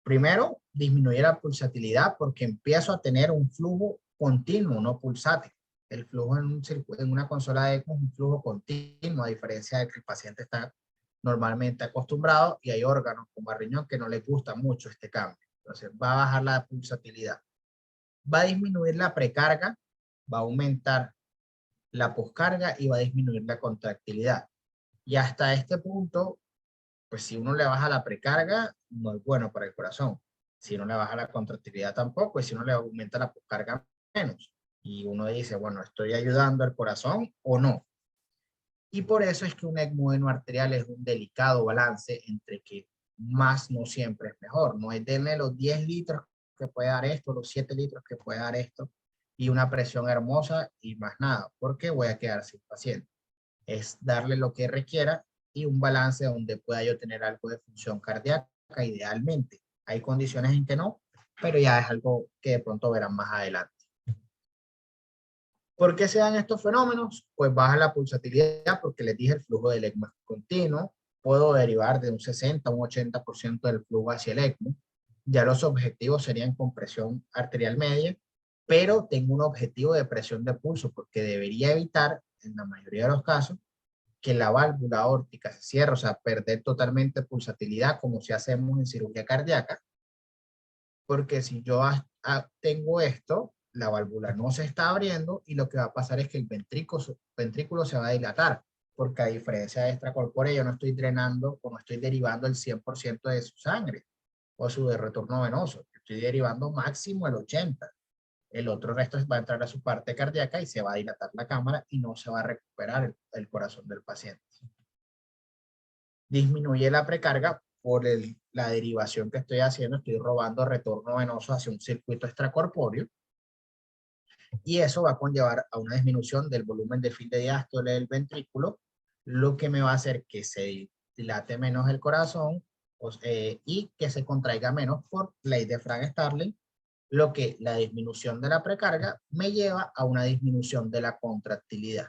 Primero, disminuye la pulsatilidad porque empiezo a tener un flujo continuo, no pulsátil. El flujo en una consola de ECMO es un flujo continuo, a diferencia de que el paciente está normalmente acostumbrado, y hay órganos como el riñón que no les gusta mucho este cambio. Entonces va a bajar la pulsatilidad. Va a disminuir la precarga, va a aumentar la poscarga y va a disminuir la contractilidad. Y hasta este punto, pues si uno le baja la precarga, no es bueno para el corazón. Si uno le baja la contractilidad tampoco, y si uno le aumenta la poscarga menos. Y uno dice, bueno, ¿estoy ayudando al corazón o no? Y por eso es que un ECMO arterial es un delicado balance entre que más no siempre es mejor. No es denle los 10 litros que puede dar esto, los 7 litros que puede dar esto, y una presión hermosa y más nada, porque voy a quedar sin paciente. Es darle lo que requiera y un balance donde pueda yo tener algo de función cardíaca idealmente. Hay condiciones en que no, pero ya es algo que de pronto verán más adelante. ¿Por qué se dan estos fenómenos? Pues baja la pulsatilidad, porque les dije el flujo del ECMO es continuo. Puedo derivar de un 60 a un 80% del flujo hacia el ECMO. Ya los objetivos serían con presión arterial media, pero tengo un objetivo de presión de pulso, porque debería evitar, en la mayoría de los casos, que la válvula aórtica se cierre, o sea, perder totalmente pulsatilidad, como si hacemos en cirugía cardíaca, porque si yo tengo esto, la válvula no se está abriendo y lo que va a pasar es que el ventrículo se va a dilatar, porque a diferencia de extracorpórea yo no estoy drenando o no estoy derivando el 100% de su sangre o su de retorno venoso, estoy derivando máximo el 80%. El otro resto va a entrar a su parte cardíaca y se va a dilatar la cámara y no se va a recuperar el corazón del paciente. Disminuye la precarga por la derivación que estoy haciendo, estoy robando retorno venoso hacia un circuito extracorpóreo, y eso va a conllevar a una disminución del volumen de fin de diástole del ventrículo, lo que me va a hacer que se dilate menos el corazón y que se contraiga menos por ley de Frank-Starling, lo que la disminución de la precarga me lleva a una disminución de la contractilidad.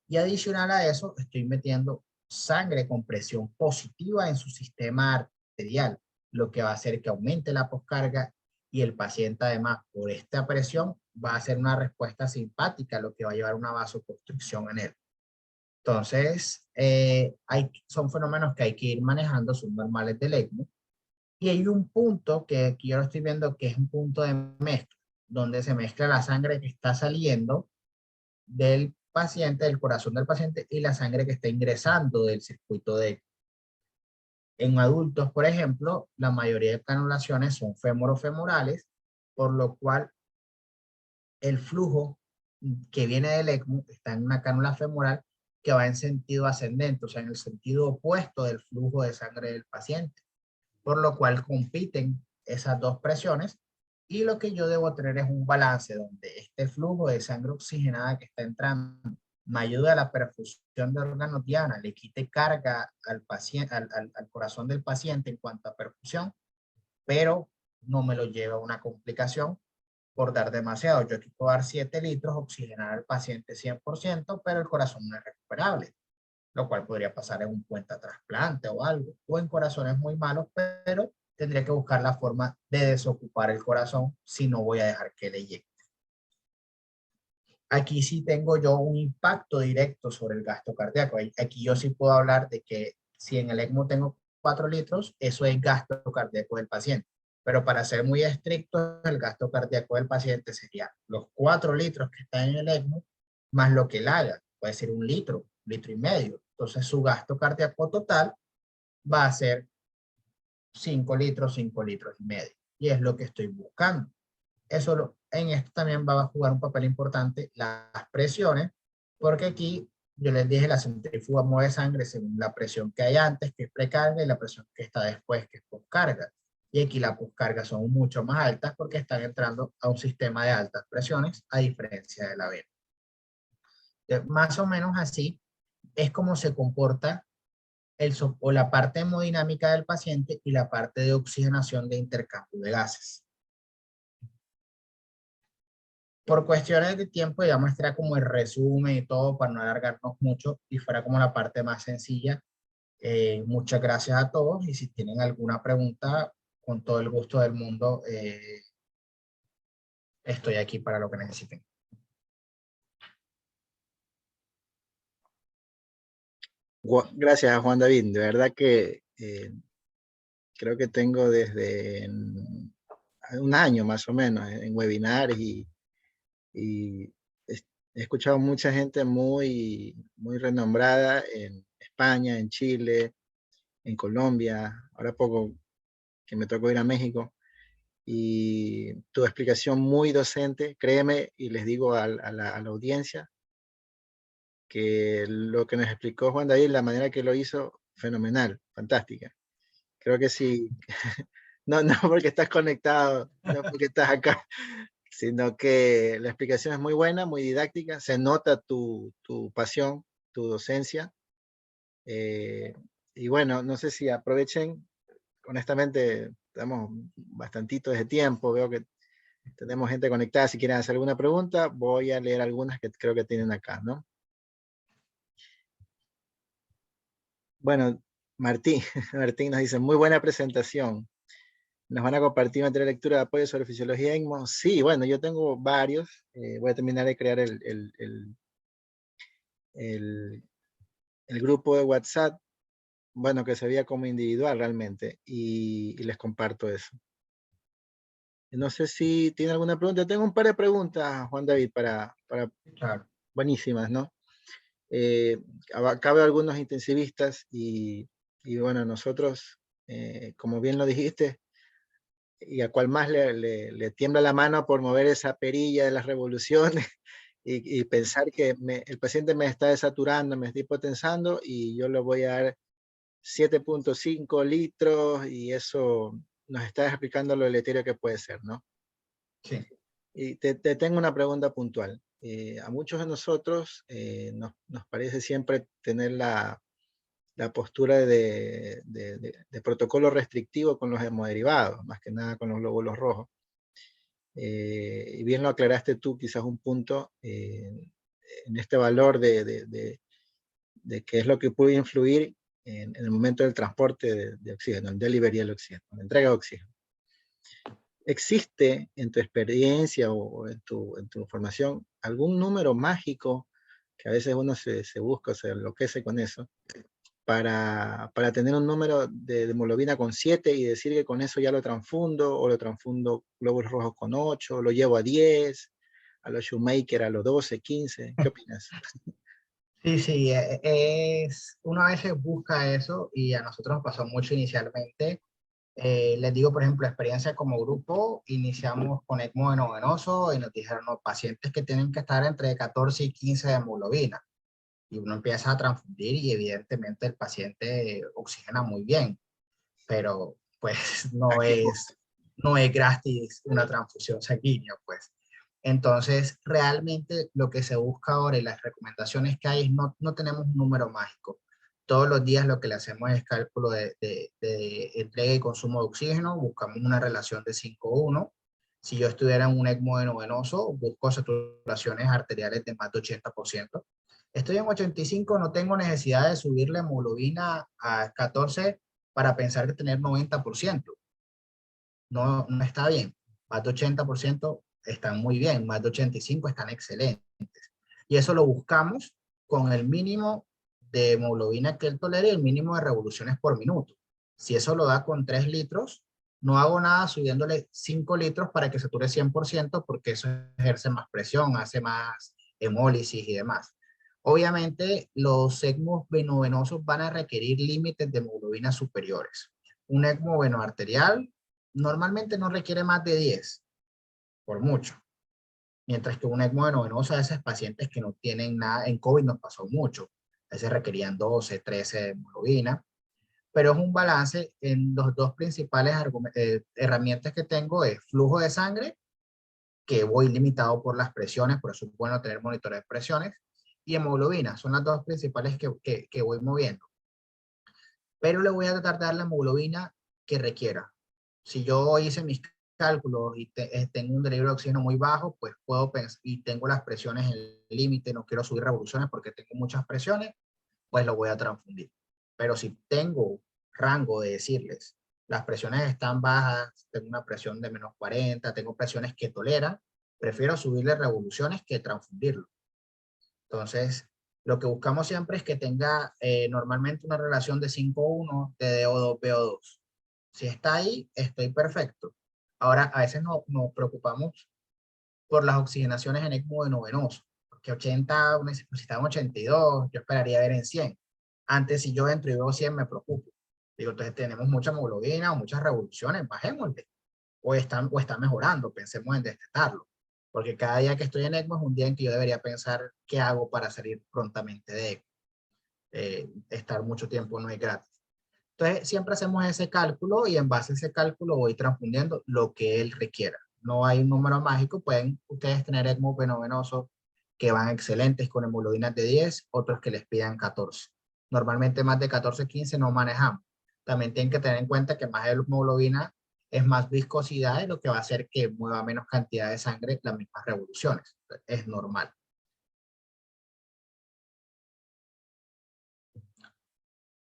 Y adicional a eso, estoy metiendo sangre con presión positiva en su sistema arterial, lo que va a hacer que aumente la poscarga, y el paciente además por esta presión va a hacer una respuesta simpática, lo que va a llevar a una vasoconstricción en él. Entonces, son fenómenos que hay que ir manejando, son normales del ECMO. Y hay un punto que aquí yo lo estoy viendo que es un punto de mezcla, donde se mezcla la sangre que está saliendo del paciente, del corazón del paciente, y la sangre que está ingresando del circuito de ECMO. En adultos, por ejemplo, la mayoría de canulaciones son femorofemorales, por lo cual el flujo que viene del ECMO está en una cánula femoral que va en sentido ascendente, o sea, en el sentido opuesto del flujo de sangre del paciente, por lo cual compiten esas dos presiones, y lo que yo debo tener es un balance donde este flujo de sangre oxigenada que está entrando me ayude a la perfusión de órganos diana, le quite carga al paciente, al corazón del paciente en cuanto a perfusión, pero no me lo lleva a una complicación por dar demasiado. Yo aquí puedo dar 7 litros, oxigenar al paciente 100%, pero el corazón no es recuperable, lo cual podría pasar en un puente trasplante o algo, o en corazones muy malos, pero tendría que buscar la forma de desocupar el corazón si no voy a dejar que le llegue. Aquí sí tengo yo un impacto directo sobre el gasto cardíaco. Aquí yo sí puedo hablar de que si en el ECMO tengo 4 litros, eso es gasto cardíaco del paciente. Pero para ser muy estricto, el gasto cardíaco del paciente sería los 4 litros que están en el ECMO, más lo que él haga. Puede ser un litro y medio. Entonces su gasto cardíaco total va a ser 5 litros, 5 litros y medio. Y es lo que estoy buscando. En esto también va a jugar un papel importante las presiones, porque aquí yo les dije la centrífuga mueve sangre según la presión que hay antes, que es precarga, y la presión que está después, que es poscarga. Y aquí las poscargas son mucho más altas porque están entrando a un sistema de altas presiones, a diferencia de la vena. Más o menos así es como se comporta o la parte hemodinámica del paciente y la parte de oxigenación de intercambio de gases. Por cuestiones de tiempo, ya muestra como el resumen y todo para no alargarnos mucho y fuera como la parte más sencilla. Muchas gracias a todos, y si tienen alguna pregunta, con todo el gusto del mundo, estoy aquí para lo que necesiten. Gracias, Juan David. De verdad que creo que tengo desde un año más o menos en webinars y he escuchado mucha gente muy renombrada en España, en Chile, en Colombia, ahora poco que me tocó ir a México, y tu explicación muy docente, créeme, y les digo a la audiencia que lo que nos explicó Juan David, la manera que lo hizo, fenomenal, fantástica. Creo que sí, no, no porque estás conectado, no porque estás acá, sino que la explicación es muy buena, muy didáctica, se nota tu pasión, tu docencia. eh, y bueno, no sé si aprovechen, honestamente, tenemos bastantito de tiempo, veo que tenemos gente conectada, si quieren hacer alguna pregunta, voy a leer algunas que creo que tienen acá, ¿no? Bueno, Martín, Martín nos dice, muy buena presentación. ¿Nos van a compartir material de lectura de apoyo sobre fisiología ECMO? Sí, bueno, yo tengo varios. Voy a terminar de crear el, el grupo de WhatsApp, bueno, que se veía como individual realmente, y les comparto eso. No sé si tiene alguna pregunta. Tengo un par de preguntas, Juan David, para Claro. buenísimas, ¿no? Acá veo algunos intensivistas y bueno, nosotros, como bien lo dijiste, y a cual más le tiembla la mano por mover esa perilla de las revoluciones y pensar que el paciente me está desaturando, me está hipotensando y yo le voy a dar 7.5 litros y eso nos está explicando lo deleterio que puede ser, ¿no? Sí. Y te tengo una pregunta puntual. A muchos de nosotros nos parece siempre tener la postura de protocolo restrictivo con los hemoderivados, más que nada con los glóbulos rojos. Y bien lo aclaraste tú, quizás un punto en este valor de qué es lo que puede influir en el momento del transporte de oxígeno, el delivery del oxígeno, la entrega de oxígeno. ¿Existe en tu experiencia o en tu formación algún número mágico que a veces uno se busca, se enloquece con eso, para tener un número de hemoglobina con 7 y decir que con eso ya lo transfundo, o lo transfundo glóbulos rojos con 8, lo llevo a 10, a los Shoemaker a los 12, 15? ¿Qué opinas? Sí, sí, uno a veces busca eso y a nosotros nos pasó mucho inicialmente. Les digo, por ejemplo, experiencia como grupo, iniciamos con ECMO endovenoso y nos dijeron, no, pacientes que tienen que estar entre 14 y 15 de hemoglobina. Y uno empieza a transfundir y evidentemente el paciente oxigena muy bien, pero pues Aquí, no es gratis una transfusión sanguínea, pues. Entonces, realmente lo que se busca ahora y las recomendaciones que hay es no tenemos un número mágico. Todos los días lo que le hacemos es cálculo de entrega y consumo de oxígeno, buscamos una relación de 5:1. Si yo estuviera en un ECMO endovenoso, busco saturaciones arteriales de más de 80%. Estoy en 85, no tengo necesidad de subir la hemoglobina a 14 para pensar que tener 90%. No, no está bien. Más de 80% están muy bien, más de 85 están excelentes. Y eso lo buscamos con el mínimo de hemoglobina que él tolere y el mínimo de revoluciones por minuto. Si eso lo da con 3 litros, no hago nada subiéndole 5 litros para que sature 100% porque eso ejerce más presión, hace más hemólisis y demás. Obviamente, los ECMOs venovenosos van a requerir límites de hemoglobina superiores. Un ECMO venoarterial normalmente no requiere más de 10, por mucho. Mientras que un ECMO endovenoso a veces pacientes que no tienen nada, en COVID nos pasó mucho, a veces requerían 12, 13 de hemoglobina, pero es un balance en los dos principales herramientas que tengo es flujo de sangre, que voy limitado por las presiones, por eso es bueno tener monitores de presiones, y hemoglobina, son las dos principales que voy moviendo. Pero le voy a tratar de dar la hemoglobina que requiera. Si yo hice mis cálculos y tengo un delivery de oxígeno muy bajo, pues puedo pensar, y tengo las presiones en el límite, no quiero subir revoluciones porque tengo muchas presiones, pues lo voy a transfundir. Pero si tengo rango de decirles, las presiones están bajas, tengo una presión de -40, tengo presiones que toleran, prefiero subirle revoluciones que transfundirlo. Entonces, Lo que buscamos siempre es que tenga normalmente una relación de 5:1 de DO2, VO2. Si está ahí, estoy perfecto. Ahora, a veces nos preocupamos por las oxigenaciones en ECMO de novenoso, porque 80, necesitamos 82, yo esperaría ver en 100. Antes, si yo entro y veo 100, me preocupo. Digo, entonces tenemos mucha hemoglobina o muchas revoluciones, bajémosle. O está mejorando, pensemos en destetarlo. Porque cada día que estoy en ECMO es un día en que yo debería pensar qué hago para salir prontamente de ECMO. Estar mucho tiempo no es gratis. Entonces, siempre hacemos ese cálculo y en base a ese cálculo voy transfundiendo lo que él requiera. No hay un número mágico, pueden ustedes tener ECMO venoso que van excelentes con hemoglobinas de 10, otros que les pidan 14. Normalmente más de 14, 15 no manejamos. También tienen que tener en cuenta que más hemoglobina es más viscosidad y lo que va a hacer que mueva menos cantidad de sangre las mismas revoluciones. Es normal.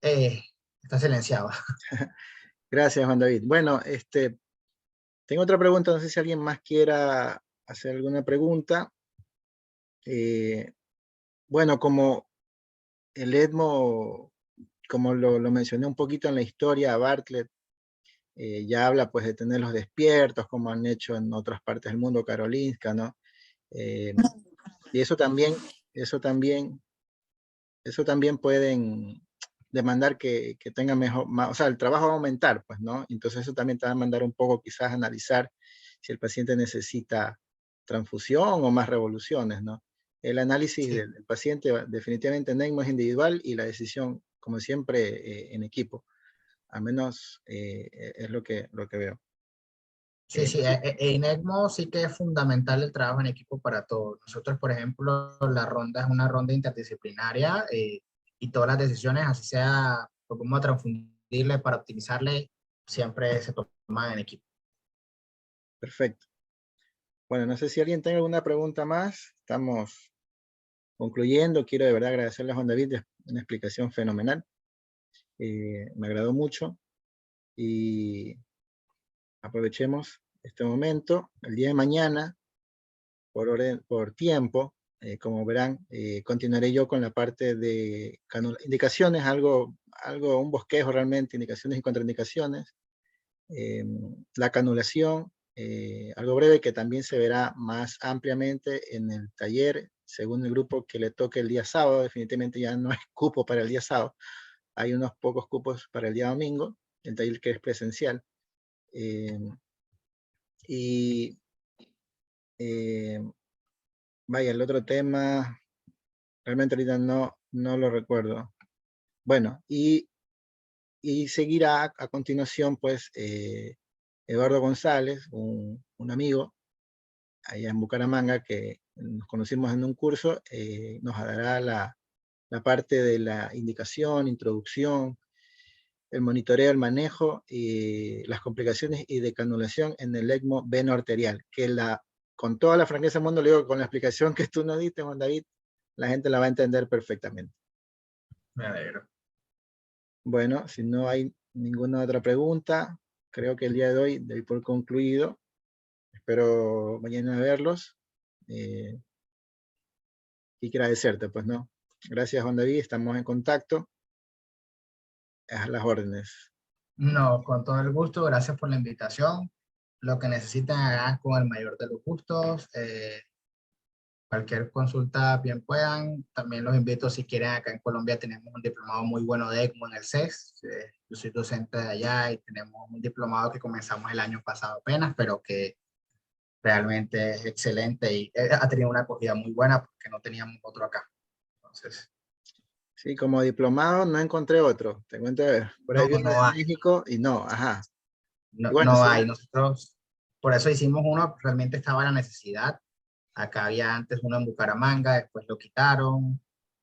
Está silenciado. Gracias, Juan David. Bueno, tengo otra pregunta, no sé si alguien más quiera hacer alguna pregunta. Bueno, como el ESMO, como lo mencioné un poquito en la historia, Bartlett ya habla pues de tenerlos despiertos, como han hecho en otras partes del mundo, Karolinska, ¿no? Y eso también pueden demandar que tengan mejor, o sea, el trabajo va a aumentar, pues, ¿no? Entonces eso también te va a mandar un poco quizás a analizar si el paciente necesita transfusión o más revoluciones, ¿no? El análisis Sí. del paciente definitivamente en ECMO es individual y la decisión, como siempre, en equipo. Al menos es lo que veo. Sí, sí, en ECMO sí que es fundamental el trabajo en equipo para todos. Nosotros, por ejemplo, la ronda es una ronda interdisciplinaria y todas las decisiones, así sea, lo vamos a transfundirle para optimizarle, siempre se toman en equipo. Perfecto. Bueno, no sé si alguien tiene alguna pregunta más. Estamos concluyendo. Quiero de verdad agradecerle a Juan David, una explicación fenomenal. Me agradó mucho y aprovechemos este momento. El día de mañana, por tiempo, como verán, continuaré yo con la parte de indicaciones, un bosquejo realmente, indicaciones y contraindicaciones. La canulación, algo breve que también se verá más ampliamente en el taller, según el grupo que le toque el día sábado. Definitivamente ya no hay cupo para el día sábado, hay unos pocos cupos para el día domingo, el taller que es presencial. Y vaya, el otro tema, realmente ahorita no lo recuerdo. Bueno, y seguirá a continuación, pues, Eduardo González, un amigo, allá en Bucaramanga, que nos conocimos en un curso, nos dará la parte de la indicación, introducción, el monitoreo, el manejo y las complicaciones y decanulación en el ECMO veno arterial, que con toda la franqueza del mundo, le digo, con la explicación que tú nos diste, Juan David, la gente la va a entender perfectamente. Me alegro. Bueno, si no hay ninguna otra pregunta, creo que el día de hoy doy por concluido. Espero mañana verlos. Y agradecerte, pues, ¿no? Gracias, Juan David, estamos en contacto. A las órdenes. No, con todo el gusto, gracias por la invitación. Lo que necesiten hagan con el mayor de los gustos. Cualquier consulta bien puedan. También los invito, si quieren, acá en Colombia tenemos un diplomado muy bueno de ECMO en el CES. Yo soy docente de allá y tenemos un diplomado que comenzamos el año pasado apenas, pero que realmente es excelente y ha tenido una acogida muy buena porque no teníamos otro acá. Entonces, Sí, como diplomado no encontré otro. Te cuento, por ahí no, vi uno no de hay, México y no, ajá. Y no, bueno, no sí, hay. Nosotros, por eso hicimos uno, realmente estaba la necesidad. Acá había antes uno en Bucaramanga, después lo quitaron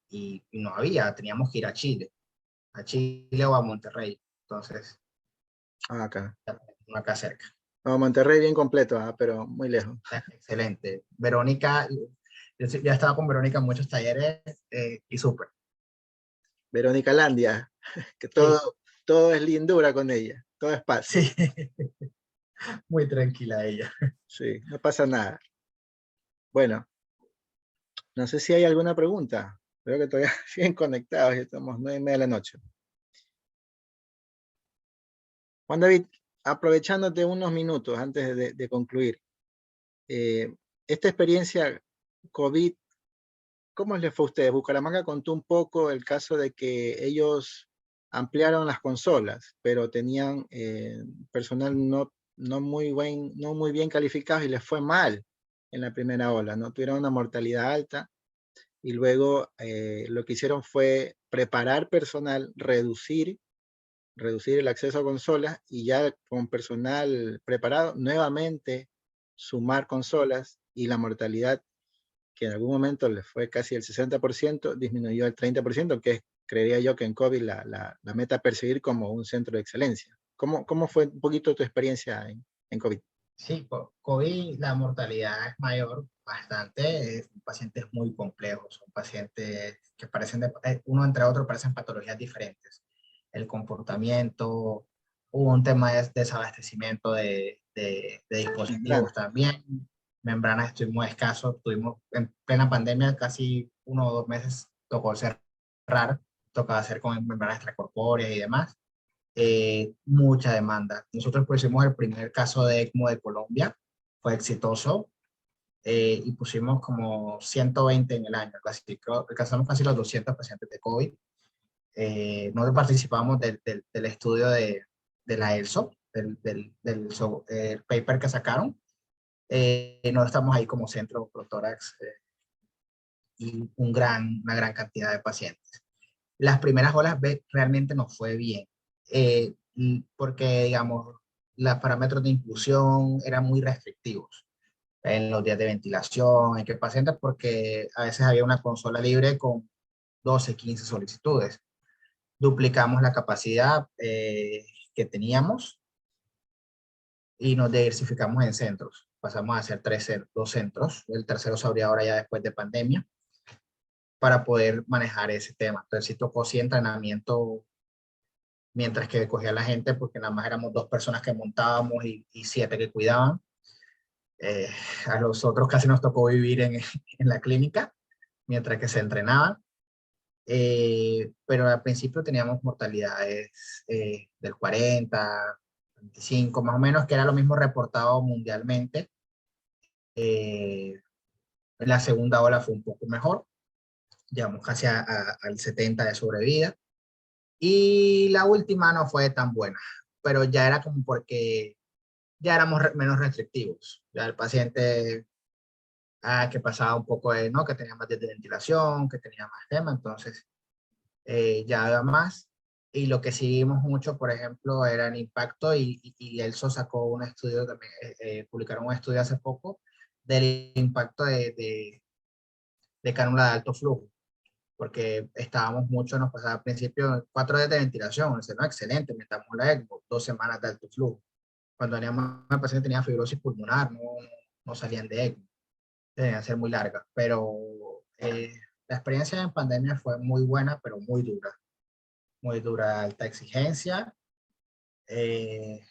y no había, teníamos que ir a Chile o a Monterrey. Entonces, acá. uno acá cerca. No, Monterrey bien completo, pero muy lejos. Excelente. Verónica, ya estaba con Verónica en muchos talleres y súper. Verónica Landia, que Sí, todo es lindura con ella, todo es paz. sí, muy tranquila ella. Sí, no pasa nada. Bueno, no sé si hay alguna pregunta. Creo que todavía siguen conectados, ya estamos 9:30 de la noche. Juan David, aprovechándote unos minutos antes de concluir, esta experiencia COVID, ¿cómo les fue a ustedes? Bucaramanga contó un poco el caso de que ellos ampliaron las consolas, pero tenían personal no muy bien calificado y les fue mal en la primera ola, ¿no? Tuvieron una mortalidad alta y luego lo que hicieron fue preparar personal, reducir el acceso a consolas y ya con personal preparado, nuevamente sumar consolas y la mortalidad, que en algún momento les fue casi el 60%, disminuyó al 30%, que es, creería yo que en COVID la meta a perseguir como un centro de excelencia. ¿Cómo fue un poquito tu experiencia en COVID? Sí, COVID, la mortalidad es mayor, bastante, son pacientes muy complejos, son pacientes que parecen, uno entre otros parecen patologías diferentes. El comportamiento, hubo un tema de desabastecimiento de Membrana. dispositivos también, membranas estuvimos escasos, tuvimos en plena pandemia casi 1 o 2 meses, tocó cerrar, tocaba hacer con membranas extracorpóreas y demás, mucha demanda. Nosotros pusimos el primer caso de ECMO de Colombia, fue exitoso, y pusimos como 120 en el año, alcanzamos casi los 200 pacientes de COVID. Nosotros participamos del estudio de la ELSO, el paper que sacaron. No estamos ahí como centro Protórax, y una gran cantidad de pacientes. Las primeras olas realmente nos fue bien, porque, digamos, los parámetros de inclusión eran muy restrictivos en los días de ventilación, en qué pacientes, porque a veces había una consola libre con 12, 15 solicitudes. Duplicamos la capacidad que teníamos y nos diversificamos en centros. Pasamos a hacer 2 centros, el tercero se abrió ahora ya después de pandemia, para poder manejar ese tema. Entonces sí tocó sí entrenamiento mientras que cogía a la gente, porque nada más éramos 2 personas que montábamos y 7 que cuidaban. A los otros casi nos tocó vivir en la clínica, mientras que se entrenaban. Pero al principio teníamos mortalidades del 40, 25, más o menos, que era lo mismo reportado mundialmente. La segunda ola fue un poco mejor, llegamos casi al 70 de sobrevida. Y la última no fue tan buena, pero ya era como porque ya éramos menos restrictivos. Ya el paciente que pasaba un poco de, ¿no? Que tenía más días de ventilación, que tenía más tema, entonces ya había más. Y lo que seguimos mucho, por ejemplo, era el impacto, y Elso sacó un estudio también, publicaron un estudio hace poco del impacto de cánula de alto flujo, porque estábamos mucho, nos pasaba al principio 4 días de ventilación, o sea, no, excelente, metamos la ECMO, 2 semanas de alto flujo. Cuando teníamos, el paciente tenía fibrosis pulmonar, no salían de ECMO, debían ser muy largas, pero la experiencia en pandemia fue muy buena, pero muy dura, alta exigencia, eh,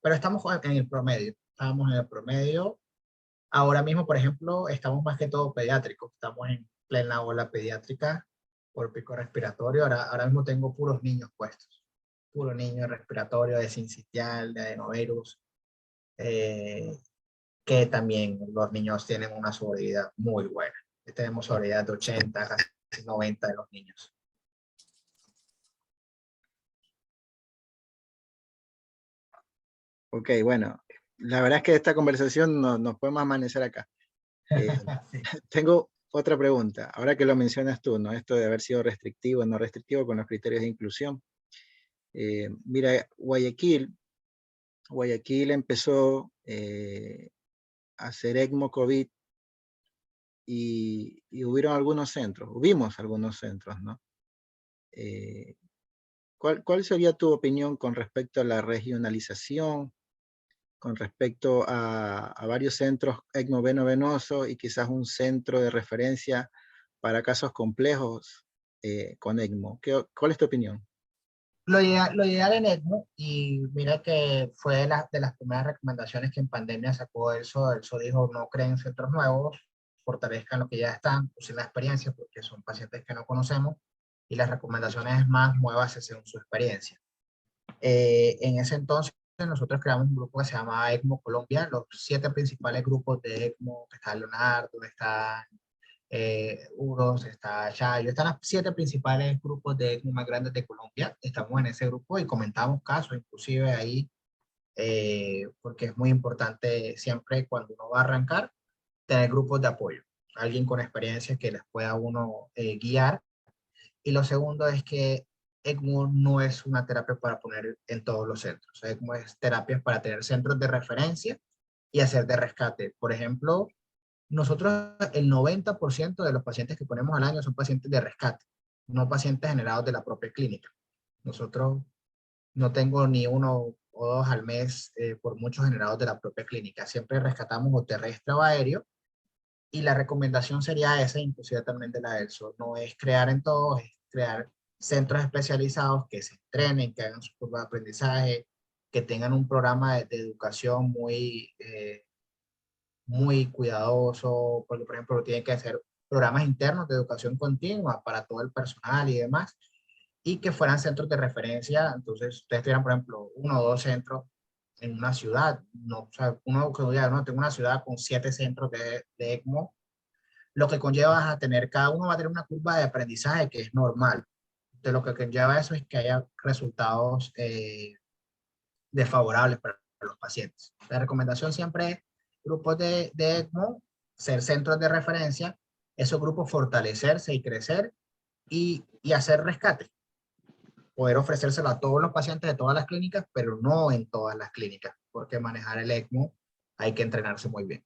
pero estamos estábamos en el promedio. Ahora mismo, por ejemplo, estamos más que todo pediátricos, estamos en plena ola pediátrica por pico respiratorio. Ahora mismo tengo puros niños puestos, puros niños respiratorios de sincitial, de adenovirus, que también los niños tienen una sobrevida muy buena. Tenemos sobrevida de 80, casi 90 de los niños. Ok, bueno, la verdad es que esta conversación nos podemos amanecer acá. Sí. Tengo otra pregunta, ahora que lo mencionas tú, ¿no? Esto de haber sido restrictivo o no restrictivo con los criterios de inclusión. Mira, Guayaquil empezó a hacer ECMO COVID y hubimos algunos centros, ¿no? ¿Cuál sería tu opinión con respecto a la regionalización, con respecto a varios centros ECMO venoso y quizás un centro de referencia para casos complejos con ECMO? ¿Cuál es tu opinión? Lo ideal en ECMO, y mira que fue de las primeras recomendaciones que en pandemia sacó eso dijo no creen centros nuevos, fortalezcan lo que ya están, usen la experiencia, porque son pacientes que no conocemos, y las recomendaciones es más, muévase según su experiencia. En ese entonces, nosotros creamos un grupo que se llama ECMO Colombia, los 7 principales grupos de ECMO, que está Leonardo, está UROS, está Chayo, están los 7 principales grupos de ECMO más grandes de Colombia. Estamos en ese grupo y comentamos casos, inclusive ahí, porque es muy importante siempre cuando uno va a arrancar, tener grupos de apoyo, alguien con experiencia que les pueda uno guiar. Y lo segundo es que ECMO no es una terapia para poner en todos los centros. ECMO es terapia para tener centros de referencia y hacer de rescate. Por ejemplo, nosotros el 90% de los pacientes que ponemos al año son pacientes de rescate, no pacientes generados de la propia clínica. Nosotros no tengo ni uno o dos al mes por muchos generados de la propia clínica. Siempre rescatamos o terrestre o aéreo, y la recomendación sería esa, inclusive también de la ELSO. No es crear en todos, es crear centros especializados que se entrenen, que hagan su curva de aprendizaje, que tengan un programa de educación muy cuidadoso, porque por ejemplo tienen que hacer programas internos de educación continua para todo el personal y demás, y que fueran centros de referencia. Entonces ustedes tuvieran, por ejemplo, 1 o 2 centros en una ciudad, no, o sea, uno que diga, no, tengo una ciudad con 7 centros de ECMO, lo que conlleva a tener, cada uno va a tener una curva de aprendizaje que es normal. Entonces lo que conlleva eso es que haya resultados desfavorables para los pacientes. La recomendación siempre es grupos de ECMO, ser centros de referencia, esos grupos fortalecerse y crecer, y hacer rescate. Poder ofrecérselo a todos los pacientes de todas las clínicas, pero no en todas las clínicas, porque manejar el ECMO hay que entrenarse muy bien.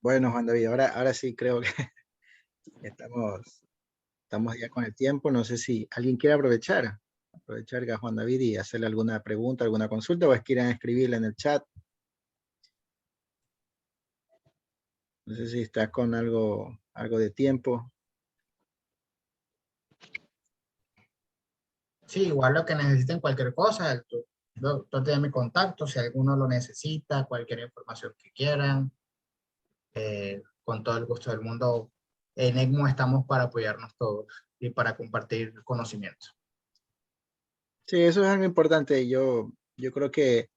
Bueno, Juan David, ahora sí creo que estamos ya con el tiempo. No sé si alguien quiere aprovechar que a Juan David y hacerle alguna pregunta, alguna consulta, o quieren escribirle en el chat. No sé si está con algo de tiempo. Sí, igual lo que necesiten, cualquier cosa, el doctor tiene mi contacto, si alguno lo necesita, cualquier información que quieran, con todo el gusto del mundo. En ECMO estamos para apoyarnos todos y para compartir conocimientos. Sí, eso es algo importante. Yo creo que,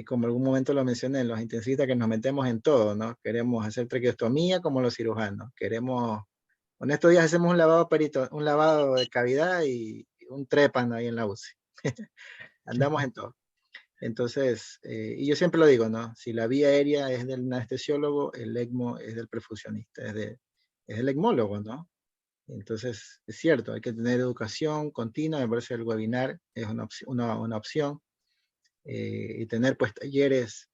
como algún momento lo mencioné, los intensistas que nos metemos en todo, ¿no? Queremos hacer traqueostomía como los cirujanos. En estos días hacemos un lavado de cavidad y un trépano ahí en la UCI. Andamos en todo. Entonces, y yo siempre lo digo, ¿no? Si la vía aérea es del anestesiólogo, el ECMO es del perfusionista, es del ECMólogo, ¿no? Entonces, es cierto, hay que tener educación continua. Me parece que el webinar es una opción, y tener pues talleres,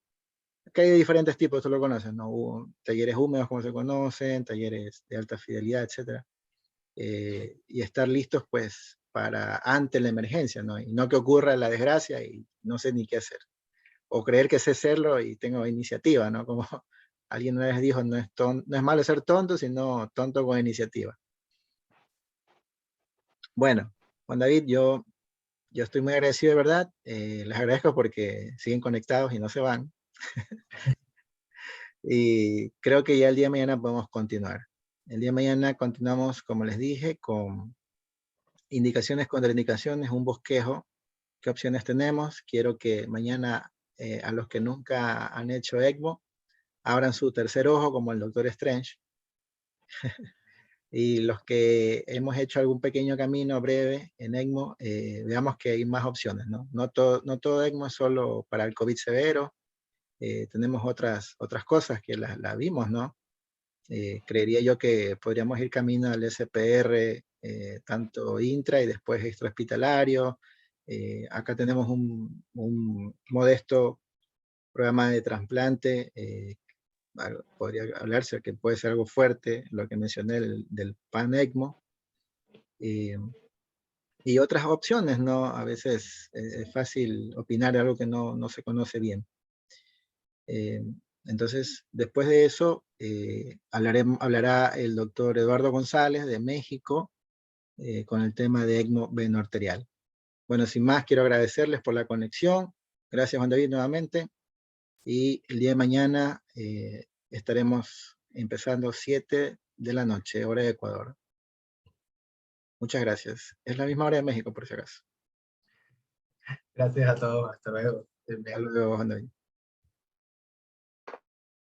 que hay de diferentes tipos, tú lo conoces, ¿no? Talleres húmedos, como se conocen, talleres de alta fidelidad, etcétera, y estar listos pues para ante la emergencia, ¿no? Y no que ocurra la desgracia y no sé ni qué hacer, o creer que sé hacerlo y tengo iniciativa, ¿no? Como alguien una vez dijo, no es malo ser tonto, sino tonto con iniciativa. Bueno, Juan David, yo estoy muy agradecido de verdad. Les agradezco porque siguen conectados y no se van. Y creo que ya el día de mañana podemos continuar. El día de mañana continuamos, como les dije, con indicaciones, contraindicaciones, un bosquejo. ¿Qué opciones tenemos? Quiero que mañana, a los que nunca han hecho ECMO, abran su tercer ojo como el Doctor Strange. Y los que hemos hecho algún pequeño camino breve en ECMO, veamos que hay más opciones, ¿no? No todo ECMO es solo para el COVID severo. Tenemos otras cosas que las vimos, ¿no? Creería yo que podríamos ir camino al SPR, tanto intra y después extrahospitalario. Acá tenemos un modesto programa de trasplante. Podría hablarse que puede ser algo fuerte, lo que mencioné del PAN-ECMO. Y otras opciones, ¿no? A veces es fácil opinar de algo que no se conoce bien. Eh, entonces, después de eso, hablará el doctor Eduardo González de México, con el tema de ECMO veno arterial. Bueno, sin más, quiero agradecerles por la conexión. Gracias, Juan David, nuevamente. Y el día de mañana estaremos empezando 7 de la noche, hora de Ecuador. Muchas gracias. Es la misma hora de México, por si acaso. Gracias a todos. Hasta luego. Hasta luego, Juan David.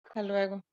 Hasta luego.